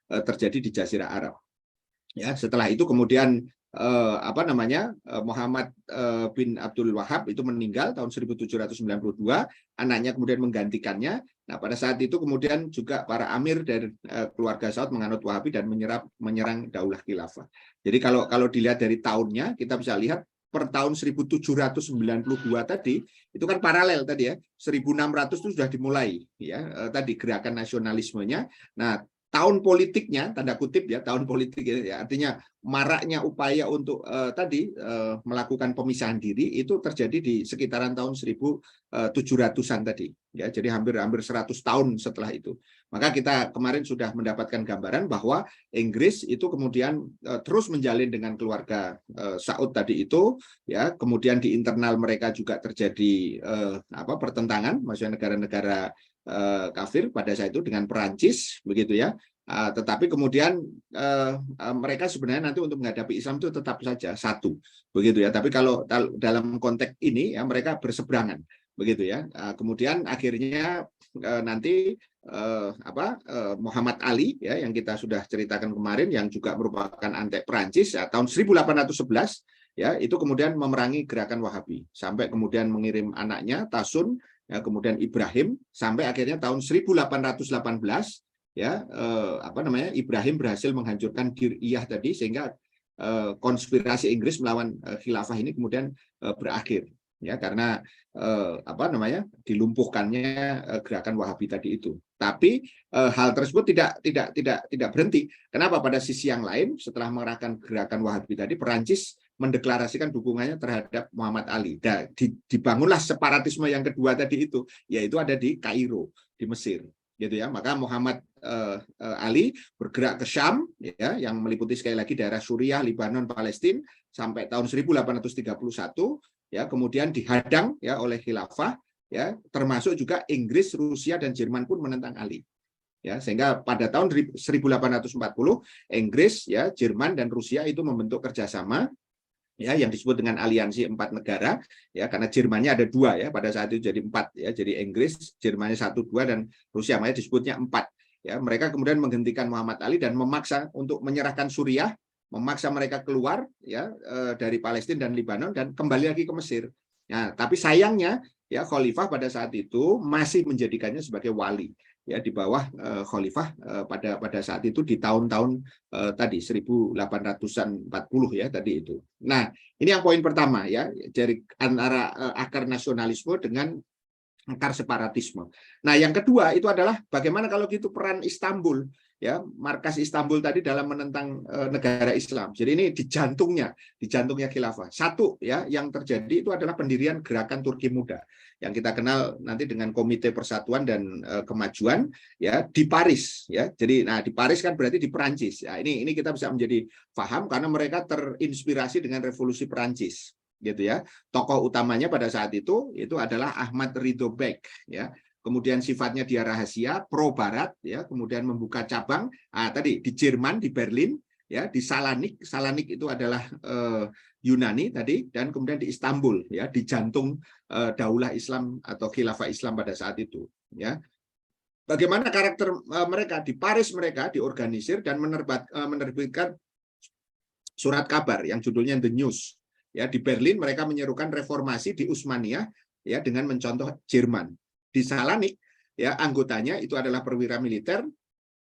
S1: terjadi di Jazirah Arab. Ya, setelah itu kemudian Muhammad bin Abdul Wahab itu meninggal tahun 1792, anaknya kemudian menggantikannya. Nah, pada saat itu kemudian juga para amir dari keluarga Saud menganut Wahabi dan menyerang daulah khilafah. Jadi kalau dilihat dari tahunnya, kita bisa lihat per tahun 1792 tadi itu kan paralel tadi ya, 1600 itu sudah dimulai ya tadi gerakan nasionalismenya. Nah, tahun politiknya, tanda kutip ya, tahun politik ya, artinya maraknya upaya untuk melakukan pemisahan diri itu terjadi di sekitaran tahun 1700-an tadi ya, jadi hampir 100 tahun setelah itu. Maka kita kemarin sudah mendapatkan gambaran bahwa Inggris itu kemudian terus menjalin dengan keluarga Saud tadi itu ya, kemudian di internal mereka juga terjadi pertentangan, maksudnya negara-negara kafir pada saat itu dengan Perancis begitu ya. Tetapi kemudian mereka sebenarnya nanti untuk menghadapi Islam itu tetap saja satu begitu ya. Tapi kalau dalam konteks ini ya mereka berseberangan begitu ya. Kemudian akhirnya nanti Muhammad Ali ya yang kita sudah ceritakan kemarin yang juga merupakan antek Perancis ya, tahun 1811 ya itu kemudian memerangi gerakan Wahabi sampai kemudian mengirim anaknya Tasun ya, kemudian Ibrahim sampai akhirnya tahun 1818 ya Ibrahim berhasil menghancurkan Diriyah tadi sehingga konspirasi Inggris melawan khilafah ini kemudian berakhir ya karena dilumpuhkannya gerakan Wahabi tadi itu. Tapi hal tersebut tidak berhenti. Kenapa? Pada sisi yang lain setelah mengerahkan gerakan Wahabi tadi, Perancis mendeklarasikan dukungannya terhadap Muhammad Ali. Dan dibangunlah separatisme yang kedua tadi itu, yaitu ada di Kairo, di Mesir. Gitu ya. Maka Muhammad Ali bergerak ke Syam ya, yang meliputi sekali lagi daerah Suriah, Lebanon, Palestina sampai tahun 1831 ya, kemudian dihadang ya oleh khilafah ya, termasuk juga Inggris, Rusia dan Jerman pun menentang Ali. Ya, sehingga pada tahun 1840 Inggris ya, Jerman dan Rusia itu membentuk kerjasama ya yang disebut dengan aliansi 4 negara ya, karena Jermannya ada 2 ya pada saat itu jadi 4 ya, jadi Inggris, Jermannya 1, 2 dan Rusia, makanya disebutnya 4 ya. Mereka kemudian menghentikan Muhammad Ali dan memaksa untuk menyerahkan Suriah, memaksa mereka keluar ya dari Palestina dan Lebanon dan kembali lagi ke Mesir. Nah, tapi sayangnya ya Khalifah pada saat itu masih menjadikannya sebagai wali ya di bawah Khalifah pada saat itu di tahun-tahun tadi 1840 ya tadi itu. Nah, ini yang poin pertama ya, dari antara akar nasionalisme dengan akar separatisme. Nah, yang kedua itu adalah bagaimana kalau gitu peran Istanbul ya, markas Istanbul tadi dalam menentang negara Islam. Jadi ini di jantungnya khilafah. Satu ya yang terjadi itu adalah pendirian Gerakan Turki Muda yang kita kenal nanti dengan Komite Persatuan dan Kemajuan ya di Paris ya. Jadi di Paris kan berarti di Perancis. Ya, ini kita bisa menjadi paham karena mereka terinspirasi dengan revolusi Perancis gitu ya. Tokoh utamanya pada saat itu adalah Ahmad Ridho Bek ya. Kemudian sifatnya dia rahasia, pro barat ya, kemudian membuka cabang tadi di Jerman, di Berlin ya, di Salonik itu adalah Yunani tadi, dan kemudian di Istanbul ya, di jantung daulah Islam atau khilafah Islam pada saat itu ya. Bagaimana karakter mereka di Paris, mereka diorganisir dan menerbitkan surat kabar yang judulnya The News. Ya, di Berlin mereka menyerukan reformasi di Utsmaniyah ya dengan mencontoh Jerman. Di Salonik ya anggotanya itu adalah perwira militer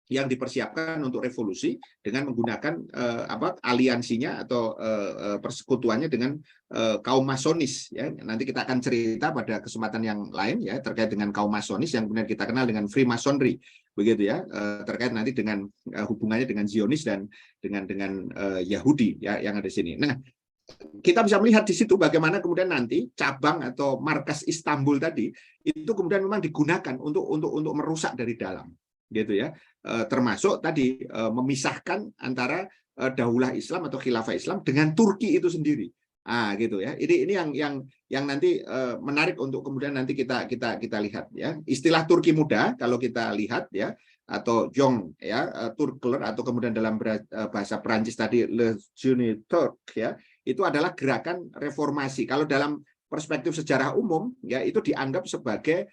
S1: yang dipersiapkan untuk revolusi dengan menggunakan aliansinya atau persekutuannya dengan kaum Masonis ya. Nanti kita akan cerita pada kesempatan yang lain ya terkait dengan kaum Masonis yang kemudian kita kenal dengan Freemasonry begitu ya, terkait nanti dengan hubungannya dengan Zionis dan dengan Yahudi ya yang ada di sini. Nah, kita bisa melihat di situ bagaimana kemudian nanti cabang atau markas Istanbul tadi itu kemudian memang digunakan untuk merusak dari dalam gitu ya, termasuk tadi memisahkan antara daulah Islam atau khilafah Islam dengan Turki itu sendiri Gitu ya. Ini yang nanti menarik untuk kemudian nanti kita lihat ya. Istilah Turki muda kalau kita lihat ya, atau Jong ya, Turkler, atau kemudian dalam bahasa Perancis tadi Le Jeune Turc ya, itu adalah gerakan reformasi. Kalau dalam perspektif sejarah umum ya, itu dianggap sebagai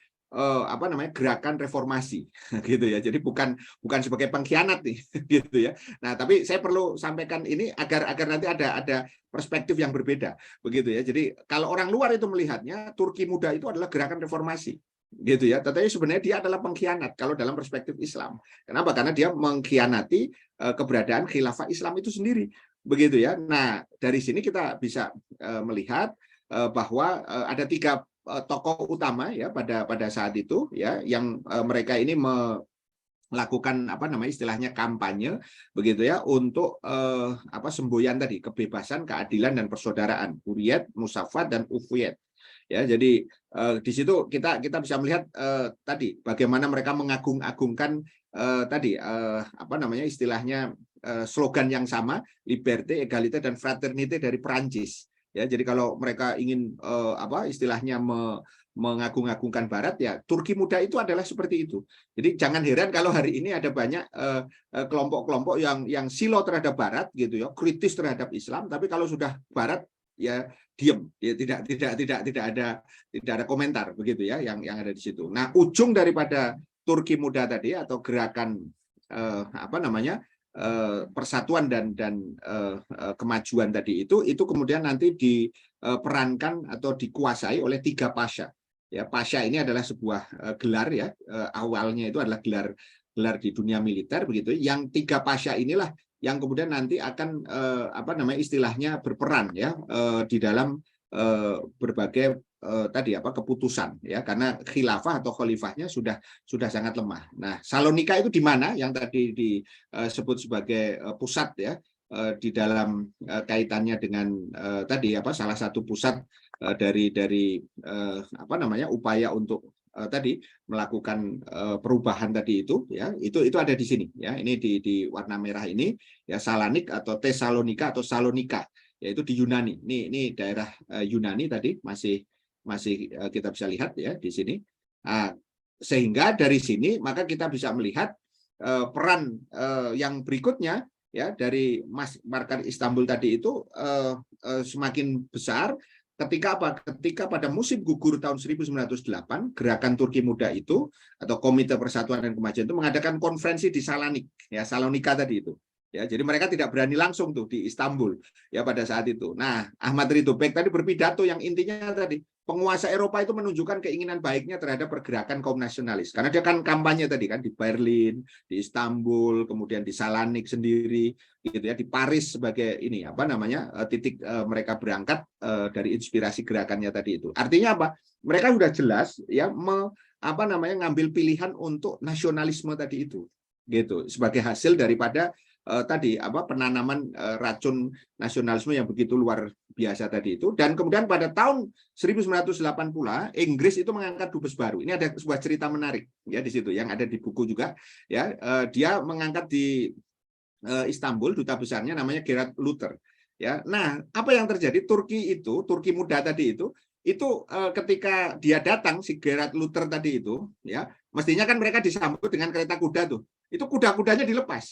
S1: gerakan reformasi gitu ya. Jadi bukan sebagai pengkhianat nih gitu ya. Nah, tapi saya perlu sampaikan ini agar nanti ada perspektif yang berbeda begitu ya. Jadi kalau orang luar itu melihatnya Turki muda itu adalah gerakan reformasi gitu ya. Tetapi sebenarnya dia adalah pengkhianat kalau dalam perspektif Islam. Kenapa? Karena dia mengkhianati keberadaan khilafah Islam itu sendiri begitu ya. Nah, dari sini kita bisa melihat bahwa ada 3 tokoh utama ya pada saat itu ya, yang mereka ini melakukan istilahnya kampanye begitu ya, untuk semboyan tadi, kebebasan, keadilan, dan persaudaraan, Hurriyet, Musafat, dan Ufwiyet ya. Jadi di situ kita bisa melihat tadi bagaimana mereka mengagung-agungkan istilahnya slogan yang sama, liberté, égalité, dan fraternité dari Prancis ya. Jadi kalau mereka ingin istilahnya mengagung-agungkan Barat ya, Turki muda itu adalah seperti itu. Jadi jangan heran kalau hari ini ada banyak kelompok-kelompok yang silo terhadap Barat gitu ya, kritis terhadap Islam, tapi kalau sudah Barat ya diam, ya tidak ada komentar begitu ya, yang ada di situ. Nah, ujung daripada Turki muda tadi atau gerakan persatuan dan kemajuan tadi itu kemudian nanti diperankan atau dikuasai oleh 3 pasha. Ya, pasha ini adalah sebuah gelar ya, awalnya itu adalah gelar di dunia militer begitu. Yang 3 pasha inilah yang kemudian nanti akan istilahnya berperan ya di dalam berbagai keputusan ya, karena khilafah atau khalifahnya sudah sangat lemah. Nah, Salonika itu di mana yang tadi disebut sebagai pusat ya, di dalam kaitannya dengan salah satu pusat dari upaya untuk tadi melakukan perubahan tadi itu ya, itu ada di sini ya. Ini di warna merah ini ya, Salanik atau Tesalonika atau Salonika, yaitu di Yunani. Ini daerah Yunani tadi masih kita bisa lihat ya di sini. Nah, sehingga dari sini maka kita bisa melihat peran yang berikutnya ya dari markas Istanbul tadi itu semakin besar ketika pada musim gugur tahun 1908 gerakan Turki muda itu atau Komite Persatuan dan Kemajuan itu mengadakan konferensi di Salonika tadi itu. Ya, jadi mereka tidak berani langsung tuh di Istanbul ya pada saat itu. Nah, Ahmad Ridho Bek tadi berpidato yang intinya tadi penguasa Eropa itu menunjukkan keinginan baiknya terhadap pergerakan kaum nasionalis. Karena dia kan kampanye tadi kan di Berlin, di Istanbul, kemudian di Salonik sendiri gitu ya, di Paris sebagai ini titik mereka berangkat dari inspirasi gerakannya tadi itu. Artinya apa? Mereka sudah jelas ya ngambil pilihan untuk nasionalisme tadi itu. Gitu, sebagai hasil daripada penanaman racun nasionalisme yang begitu luar biasa tadi itu. Dan kemudian pada tahun 1908 pula Inggris itu mengangkat dubes baru. Ini ada sebuah cerita menarik ya di situ yang ada di buku juga ya. Dia mengangkat di Istanbul duta besarnya namanya Gerhard Luther ya. Nah, apa yang terjadi? Turki muda tadi itu ketika dia datang, si Gerhard Luther tadi itu ya, mestinya kan mereka disambut dengan kereta kuda tuh. Itu kuda-kudanya dilepas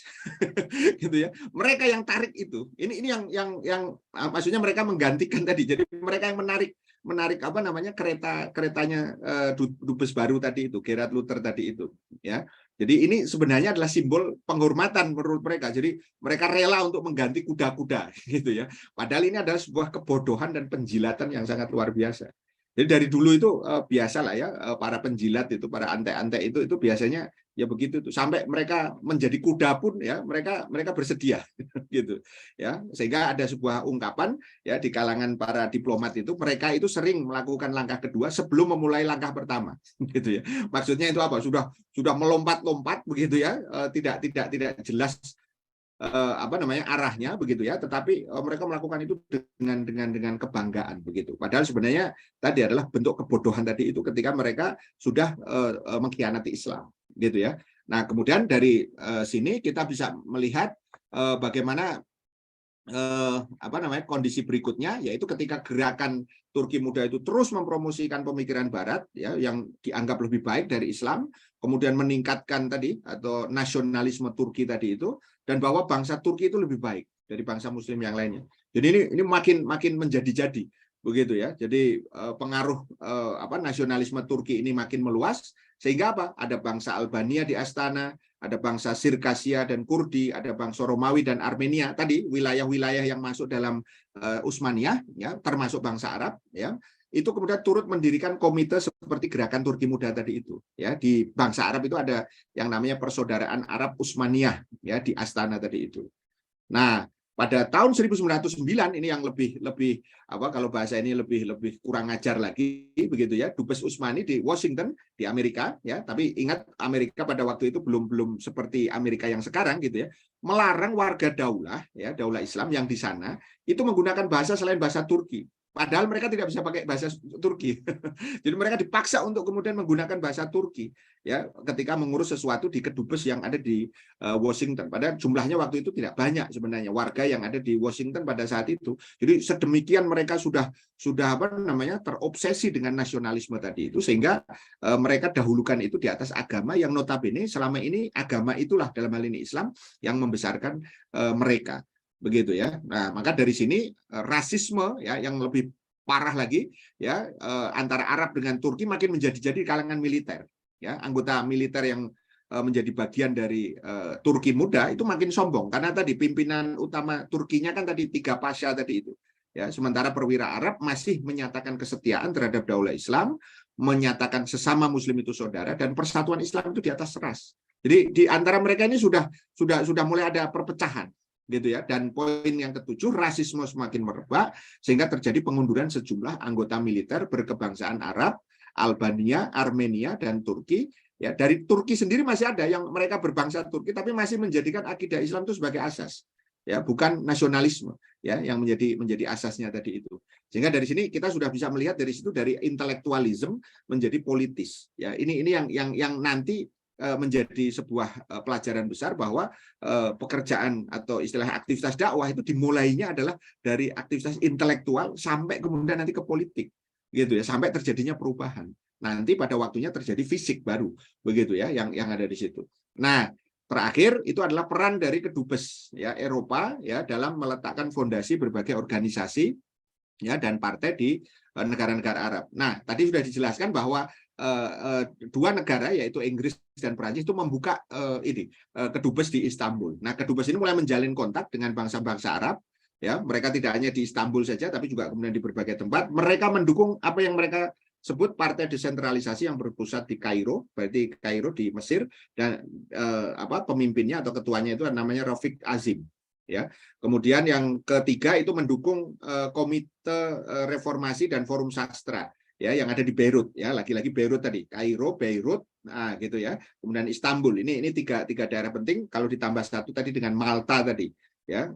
S1: gitu ya, mereka yang tarik itu. Ini yang maksudnya mereka menggantikan tadi, jadi mereka yang menarik keretanya dubes baru tadi itu, Gerhard Luther tadi itu ya. Jadi ini sebenarnya adalah simbol penghormatan menurut mereka. Jadi mereka rela untuk mengganti kuda-kuda gitu ya. Padahal ini adalah sebuah kebodohan dan penjilatan yang sangat luar biasa. Jadi dari dulu itu biasa lah ya, para penjilat itu, para antek-antek itu biasanya ya begitu tuh, sampai mereka menjadi kuda pun ya mereka bersedia gitu ya. Sehingga ada sebuah ungkapan ya di kalangan para diplomat itu, mereka itu sering melakukan langkah kedua sebelum memulai langkah pertama gitu ya. Maksudnya itu apa? Sudah melompat-lompat begitu ya, tidak jelas arahnya begitu ya, tetapi mereka melakukan itu dengan kebanggaan begitu. Padahal sebenarnya tadi adalah bentuk kebodohan tadi itu ketika mereka sudah mengkhianati Islam gitu ya. Nah, kemudian dari sini kita bisa melihat bagaimana kondisi berikutnya, yaitu ketika gerakan Turki Muda itu terus mempromosikan pemikiran Barat ya yang dianggap lebih baik dari Islam, kemudian meningkatkan tadi atau nasionalisme Turki tadi itu, dan bahwa bangsa Turki itu lebih baik dari bangsa Muslim yang lainnya. Jadi ini makin menjadi-jadi begitu ya. Jadi pengaruh nasionalisme Turki ini makin meluas, sehingga apa? Ada bangsa Albania di Astana, ada bangsa Sirkasia dan Kurdi, ada bangsa Romawi dan Armenia, tadi wilayah-wilayah yang masuk dalam Utsmaniyah ya, termasuk bangsa Arab ya, itu kemudian turut mendirikan komite seperti gerakan Turki Muda tadi itu ya. Di bangsa Arab itu ada yang namanya Persaudaraan Arab Utsmaniyah ya di Astana tadi itu. Nah, pada tahun 1909 ini yang lebih kalau bahasa ini lebih kurang ajar lagi begitu ya, Dubes Utsmani di Washington di Amerika ya, tapi ingat Amerika pada waktu itu belum seperti Amerika yang sekarang gitu ya, melarang warga daulah ya, daulah Islam yang di sana itu menggunakan bahasa selain bahasa Turki. Padahal mereka tidak bisa pakai bahasa Turki. Jadi mereka dipaksa untuk kemudian menggunakan bahasa Turki ya ketika mengurus sesuatu di kedubes yang ada di Washington. Padahal jumlahnya waktu itu tidak banyak sebenarnya warga yang ada di Washington pada saat itu. Jadi sedemikian mereka sudah terobsesi dengan nasionalisme tadi itu, sehingga mereka dahulukan itu di atas agama yang notabene selama ini agama itulah dalam hal ini Islam yang membesarkan mereka. Begitu ya. Nah, maka dari sini rasisme ya yang lebih parah lagi ya antara Arab dengan Turki makin menjadi-jadi kalangan militer ya. Anggota militer yang menjadi bagian dari Turki Muda itu makin sombong karena tadi pimpinan utama Turkinya kan tadi 3 pasha tadi itu ya. Sementara perwira Arab masih menyatakan kesetiaan terhadap daulah Islam, menyatakan sesama Muslim itu saudara, dan persatuan Islam itu di atas ras. Jadi di antara mereka ini sudah mulai ada perpecahan gitu ya. Dan poin yang ketujuh, rasisme semakin merebak sehingga terjadi pengunduran sejumlah anggota militer berkebangsaan Arab, Albania, Armenia, dan Turki ya. Dari Turki sendiri masih ada yang mereka berbangsa Turki tapi masih menjadikan akidah Islam itu sebagai asas ya, bukan nasionalisme ya yang menjadi asasnya tadi itu. Sehingga dari sini kita sudah bisa melihat dari situ, dari intelektualisme menjadi politis ya. Ini yang nanti menjadi sebuah pelajaran besar bahwa pekerjaan atau istilah aktivitas dakwah itu dimulainya adalah dari aktivitas intelektual sampai kemudian nanti ke politik gitu ya, sampai terjadinya perubahan. Nanti pada waktunya terjadi fisik baru begitu ya yang ada di situ. Nah, terakhir itu adalah peran dari kedubes ya Eropa ya dalam meletakkan fondasi berbagai organisasi ya dan partai di negara-negara Arab. Nah, tadi sudah dijelaskan bahwa dua negara yaitu Inggris dan Prancis itu membuka kedubes di Istanbul. Nah, kedubes ini mulai menjalin kontak dengan bangsa-bangsa Arab ya. Mereka tidak hanya di Istanbul saja tapi juga kemudian di berbagai tempat. Mereka mendukung apa yang mereka sebut partai desentralisasi yang berpusat di Kairo, berarti Kairo di Mesir, dan pemimpinnya atau ketuanya itu namanya Rafiq Azim ya. Kemudian yang ketiga itu mendukung Komite Reformasi dan Forum Sastra ya yang ada di Beirut ya, lagi-lagi Beirut tadi, Kairo, Beirut, nah gitu ya. Kemudian Istanbul, ini tiga daerah penting, kalau ditambah satu tadi dengan Malta tadi ya.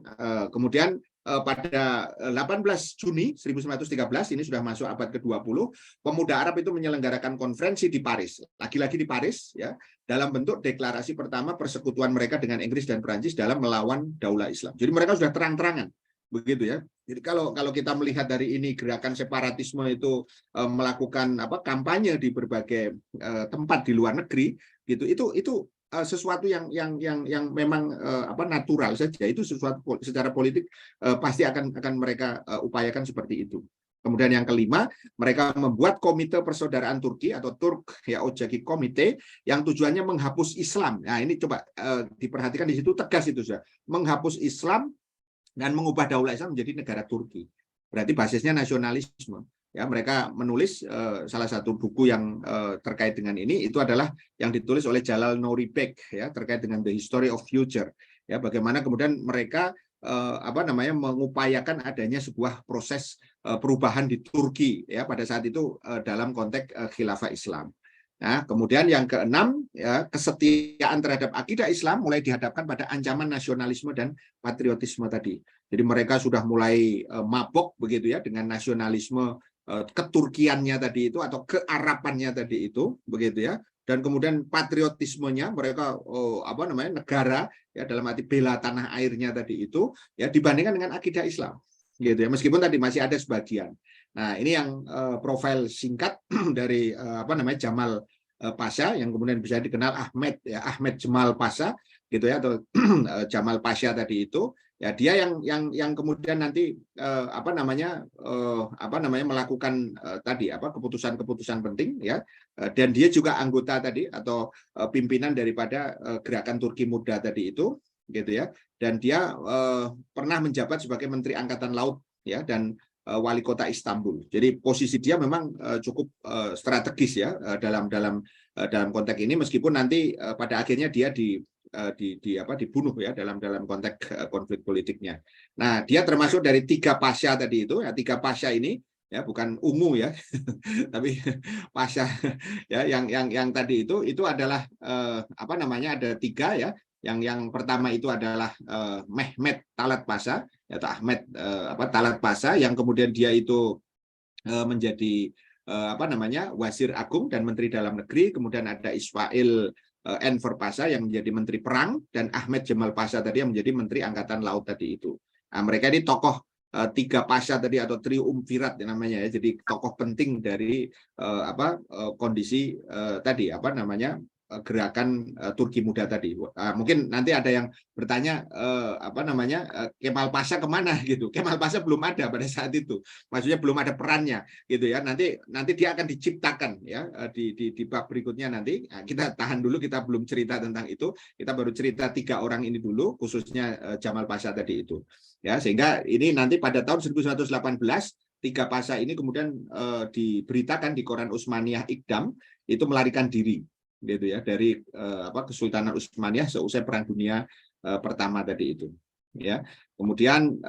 S1: Kemudian pada 18 Juni 1913, ini sudah masuk abad ke-20, pemuda Arab itu menyelenggarakan konferensi di Paris, lagi-lagi di Paris ya, dalam bentuk deklarasi pertama persekutuan mereka dengan Inggris dan Prancis dalam melawan daulah Islam. Jadi mereka sudah terang-terangan begitu ya. Jadi kalau kita melihat dari ini gerakan separatisme itu melakukan kampanye di berbagai tempat di luar negeri gitu, itu sesuatu yang memang natural saja. Itu sesuatu secara politik pasti akan mereka upayakan seperti itu. Kemudian yang kelima, mereka membuat Komite Persaudaraan Turki atau Turk ya Ocaki Komite yang tujuannya menghapus Islam. Nah, ini coba diperhatikan di situ, tegas itu sudah, menghapus Islam dan mengubah daulah Islam menjadi negara Turki. Berarti basisnya nasionalisme. Ya, mereka menulis salah satu buku yang terkait dengan ini itu adalah yang ditulis oleh Jalal Nouri Bek ya, terkait dengan The History of Future. Ya, bagaimana kemudian mereka mengupayakan adanya sebuah proses perubahan di Turki ya pada saat itu dalam konteks khilafah Islam. Nah, kemudian yang keenam ya, kesetiaan terhadap akidah Islam mulai dihadapkan pada ancaman nasionalisme dan patriotisme tadi. Jadi mereka sudah mulai mabok begitu ya dengan nasionalisme keturkiannya tadi itu atau kearapannya tadi itu begitu ya. dan kemudian patriotismenya mereka negara ya dalam arti bela tanah airnya tadi itu ya dibandingkan dengan akidah Islam gitu ya, meskipun tadi masih ada sebagian. Nah, ini yang profil singkat dari Jamal Pasha, yang kemudian bisa dikenal Ahmed Jamal Pasha gitu ya, atau Jamal Pasha tadi itu ya, dia yang kemudian nanti melakukan keputusan-keputusan penting ya, dan dia juga anggota tadi atau pimpinan daripada gerakan Turki Muda tadi itu gitu ya, dan dia pernah menjabat sebagai Menteri Angkatan Laut ya, dan wali kota Istanbul. Jadi posisi dia memang cukup strategis ya dalam konteks ini, meskipun nanti pada akhirnya dia dibunuh ya dalam konteks konflik politiknya. Nah, dia termasuk dari 3 pasha tadi itu ya, 3 pasha ini ya, bukan ungu ya tapi pasha ya, yang tadi itu adalah ada 3 ya. Yang pertama itu adalah Mehmet Talat Pasha atau Ahmed Talat Pasha, yang kemudian dia itu menjadi Wazir Agung dan Menteri Dalam Negeri. Kemudian ada Ismail Enver Pasha yang menjadi Menteri Perang, dan Ahmed Jamal Pasha tadi yang menjadi Menteri Angkatan Laut tadi itu. Nah, mereka ini tokoh 3 pasha tadi atau triumvirat namanya ya. Jadi tokoh penting dari kondisi tadi gerakan Turki Muda tadi. Mungkin nanti ada yang bertanya Kemal Pasha kemana gitu. Kemal Pasha belum ada pada saat itu, maksudnya belum ada perannya gitu ya. Nanti dia akan diciptakan ya di bab berikutnya nanti. Nah, kita tahan dulu, kita belum cerita tentang itu, kita baru cerita 3 orang ini dulu, khususnya Jamal Pasha tadi itu ya, sehingga ini nanti pada tahun 1918 3 pasha ini kemudian diberitakan di Koran Utsmaniyah Iqdam itu melarikan diri gitu ya dari Kesultanan Utsmaniyah seusai Perang Dunia Pertama tadi itu ya. Kemudian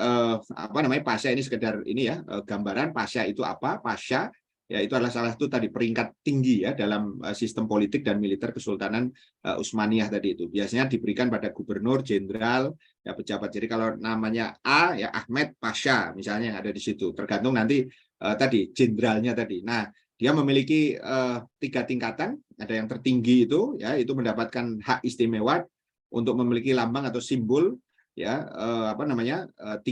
S1: pasha ini sekedar ini ya, gambaran pasha itu apa. Pasha ya itu adalah salah satu tadi peringkat tinggi ya dalam sistem politik dan militer Kesultanan Utsmaniyah tadi itu. Biasanya diberikan pada gubernur, jenderal ya, pejabat. Jadi kalau namanya A ya Ahmed Pasha misalnya yang ada di situ, tergantung nanti tadi jenderalnya tadi. Nah, dia memiliki 3 tingkatan. Ada yang tertinggi itu ya, itu mendapatkan hak istimewa untuk memiliki lambang atau simbol ya 3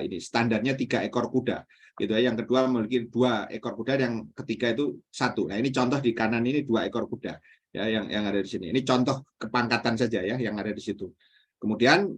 S1: ini standarnya 3 ekor kuda gitu ya. Yang kedua memiliki 2 ekor kuda, yang ketiga itu 1. Nah, ini contoh di kanan ini 2 ekor kuda ya yang ada di sini. Ini contoh kepangkatan saja ya yang ada di situ. Kemudian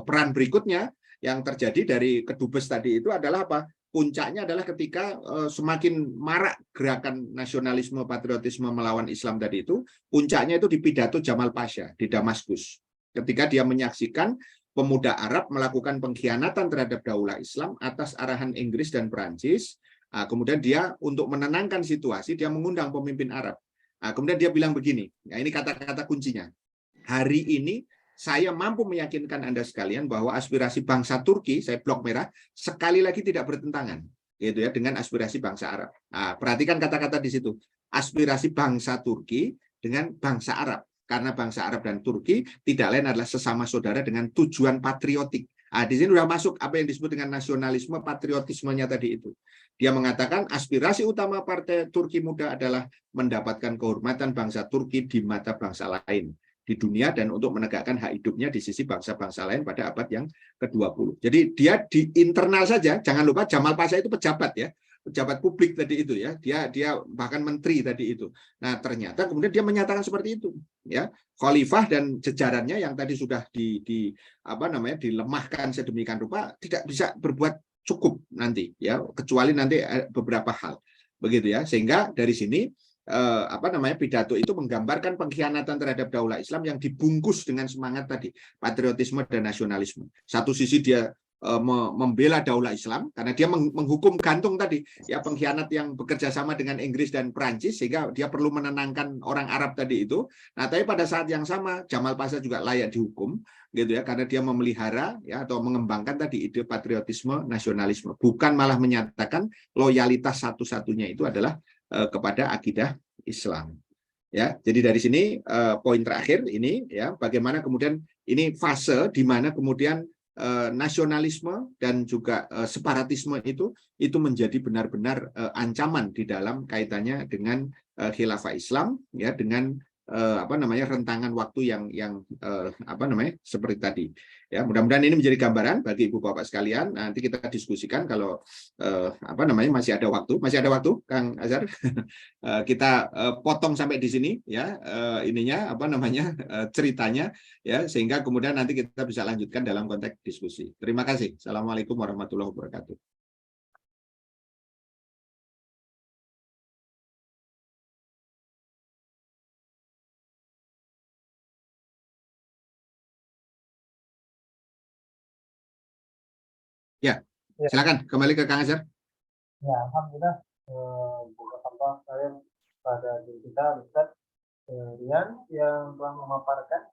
S1: peran berikutnya yang terjadi dari kedubes tadi itu adalah apa? Puncaknya adalah ketika semakin marak gerakan nasionalisme patriotisme melawan Islam tadi itu, puncaknya itu di pidato Jamal Pasha di Damaskus. Ketika dia menyaksikan pemuda Arab melakukan pengkhianatan terhadap daulah Islam atas arahan Inggris dan Perancis, kemudian dia untuk menenangkan situasi, dia mengundang pemimpin Arab. Kemudian dia bilang begini, nah ini kata-kata kuncinya, hari ini saya mampu meyakinkan Anda sekalian bahwa aspirasi bangsa Turki, saya blok merah, sekali lagi tidak bertentangan gitu ya dengan aspirasi bangsa Arab. Nah, perhatikan kata-kata di situ. Aspirasi bangsa Turki dengan bangsa Arab. Karena bangsa Arab dan Turki tidak lain adalah sesama saudara dengan tujuan patriotik. Nah, di sini sudah masuk apa yang disebut dengan nasionalisme patriotismenya tadi itu. Dia mengatakan aspirasi utama Partai Turki Muda adalah mendapatkan kehormatan bangsa Turki di mata bangsa lain di dunia dan untuk menegakkan hak hidupnya di sisi bangsa-bangsa lain pada abad yang ke-20. Jadi dia di internal saja, jangan lupa Jamal Pasha itu pejabat ya, pejabat publik tadi itu ya, dia bahkan menteri tadi itu. Nah, ternyata kemudian dia menyatakan seperti itu ya. Khalifah dan jajarannya yang tadi sudah dilemahkan sedemikian rupa tidak bisa berbuat cukup nanti ya, kecuali nanti beberapa hal. Begitu ya. Sehingga dari sini pidato itu menggambarkan pengkhianatan terhadap daulah Islam yang dibungkus dengan semangat tadi patriotisme dan nasionalisme. Satu sisi dia membela daulah Islam karena dia menghukum gantung tadi ya pengkhianat yang bekerja sama dengan Inggris dan Prancis, sehingga dia perlu menenangkan orang Arab tadi itu. Nah, tapi pada saat yang sama Jamal Pasha juga layak dihukum gitu ya, karena dia memelihara ya atau mengembangkan tadi ide patriotisme nasionalisme, bukan malah menyatakan loyalitas satu-satunya itu adalah kepada akidah Islam. Ya, jadi dari sini poin terakhir ini ya, bagaimana kemudian ini fase di mana kemudian nasionalisme dan juga separatisme itu menjadi benar-benar ancaman di dalam kaitannya dengan khilafah Islam, ya, dengan rentangan waktu yang seperti tadi, ya. Mudah-mudahan ini menjadi gambaran bagi ibu bapak sekalian. Nanti kita diskusikan kalau masih ada waktu Kang Azhar. Kita potong sampai di sini, ya, ceritanya, ya, sehingga kemudian nanti kita bisa lanjutkan dalam konteks diskusi. Terima kasih. Assalamualaikum warahmatullahi wabarakatuh. Ya, silakan kembali ke Kang Azhar.
S2: Ya, alhamdulillah, beberapa saya pada diri kita, Ustaz Rian, yang telah memaparkan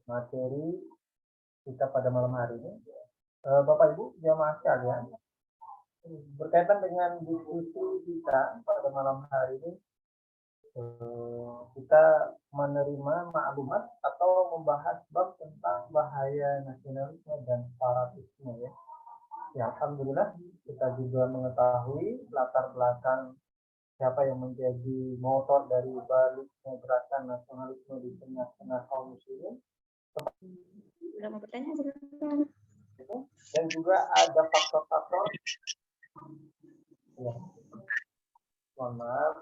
S2: materi kita pada malam hari ini. Bapak Ibu jamaah sekalian, berkaitan dengan diskusi kita pada malam hari ini, kita menerima maklumat atau membahas bab tentang bahaya nasionalisme dan separatisme, ya. Ya, alhamdulillah kita juga mengetahui latar belakang siapa yang menjadi motor dari baliknya gerakan nasionalisme di tengah-tengah kaum muslimin. Dan juga ada faktor-faktor, ya, mohon maaf,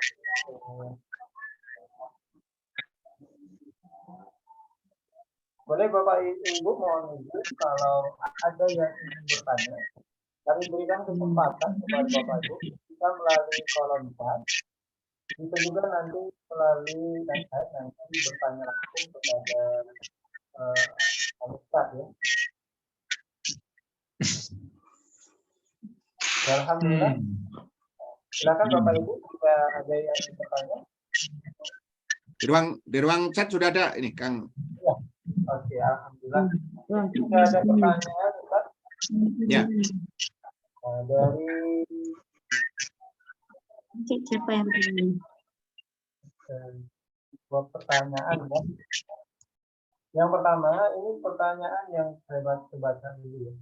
S2: boleh Bapak Ibu mohon izin kalau ada yang ingin bertanya, kami berikan kesempatan kepada Bapak Ibu bisa melalui kolom chat, bisa juga nanti melalui website nanti bertanya langsung kepada Ustaz, ya. Alhamdulillah. Silakan Bapak Ibu jika ada yang ingin bertanya.
S1: Di ruang chat sudah ada ini Kang.
S2: Ya. Oke, alhamdulillah. Jika ada pertanyaan, Ustaz.
S1: Ya.
S2: Dari
S3: siapa yang bertanya?
S2: Dua pertanyaan, ya. Yang pertama, ini pertanyaan yang saya baca dulu, ya.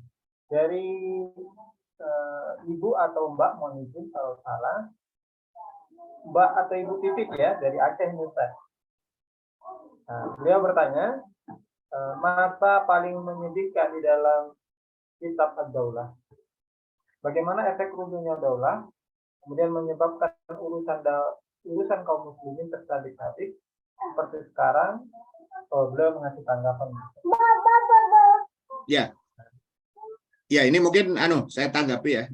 S2: Dari Ibu atau Mbak, mohon izin kalau salah. Mbak atau Ibu Titik, ya, dari Aceh, Ustaz. Nah, beliau bertanya, masa paling menyedihkan di dalam kitab Ad-Daulah. Bagaimana efek runtuhnya daulah, kemudian menyebabkan urusan kaum muslimin tersadik-sadik seperti sekarang. Beliau mengasih tanggapan.
S1: Ya. Ya, ini mungkin saya tanggapi, ya,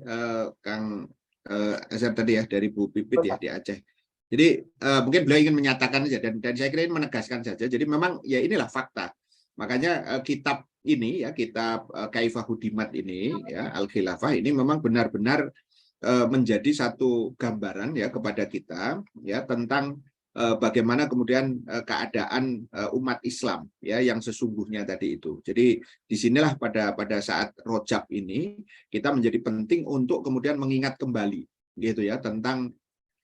S1: Kang Azhar tadi, ya, dari Bu Pipit, ya, di Aceh. Jadi mungkin beliau ingin menyatakan saja, dan saya kira ini menegaskan saja. Jadi memang ya inilah fakta. Makanya kitab ini, ya, kitab Kaifah Hudimat ini, ya, Al-Khilafah ini memang benar-benar menjadi satu gambaran, ya, kepada kita, ya, tentang bagaimana kemudian keadaan umat Islam, ya, yang sesungguhnya tadi itu. Jadi disinilah pada saat Rojab ini kita menjadi penting untuk kemudian mengingat kembali, gitu, ya, tentang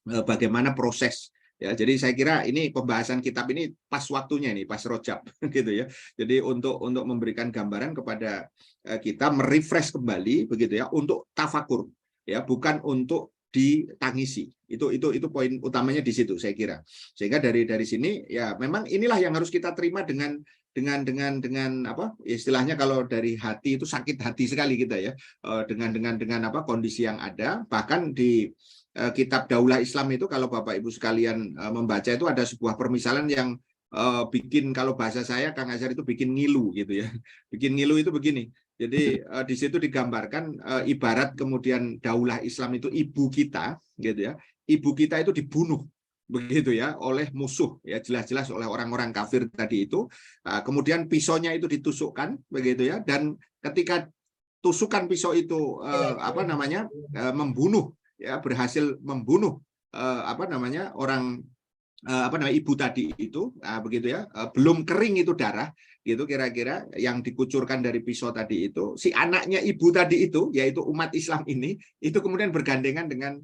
S1: bagaimana proses, ya. Jadi saya kira ini pembahasan kitab ini pas waktunya, ini pas Rojab, gitu, ya. Jadi untuk memberikan gambaran kepada kita, merefresh kembali, begitu, ya, untuk tafakur, ya, bukan untuk ditangisi. Itu poin utamanya di situ, saya kira. Sehingga dari sini, ya, memang inilah yang harus kita terima dengan apa istilahnya, kalau dari hati itu sakit hati sekali kita, ya, dengan apa kondisi yang ada. Bahkan di kitab Daulah Islam itu, kalau Bapak Ibu sekalian membaca, itu ada sebuah permisalan yang bikin, kalau bahasa saya Kang Azhar, itu bikin ngilu, gitu, ya. Bikin ngilu itu begini. Jadi di situ digambarkan ibarat kemudian Daulah Islam itu ibu kita, gitu, ya. Ibu kita itu dibunuh, begitu, ya, oleh musuh, ya, jelas-jelas oleh orang-orang kafir tadi itu. Kemudian pisaunya itu ditusukkan, begitu, ya, dan ketika tusukan pisau itu membunuh, ya, berhasil membunuh orang ibu tadi itu, begitu ya, belum kering itu darah, gitu kira-kira yang dikucurkan dari pisau tadi itu, si anaknya ibu tadi itu, yaitu umat Islam ini, itu kemudian bergandengan dengan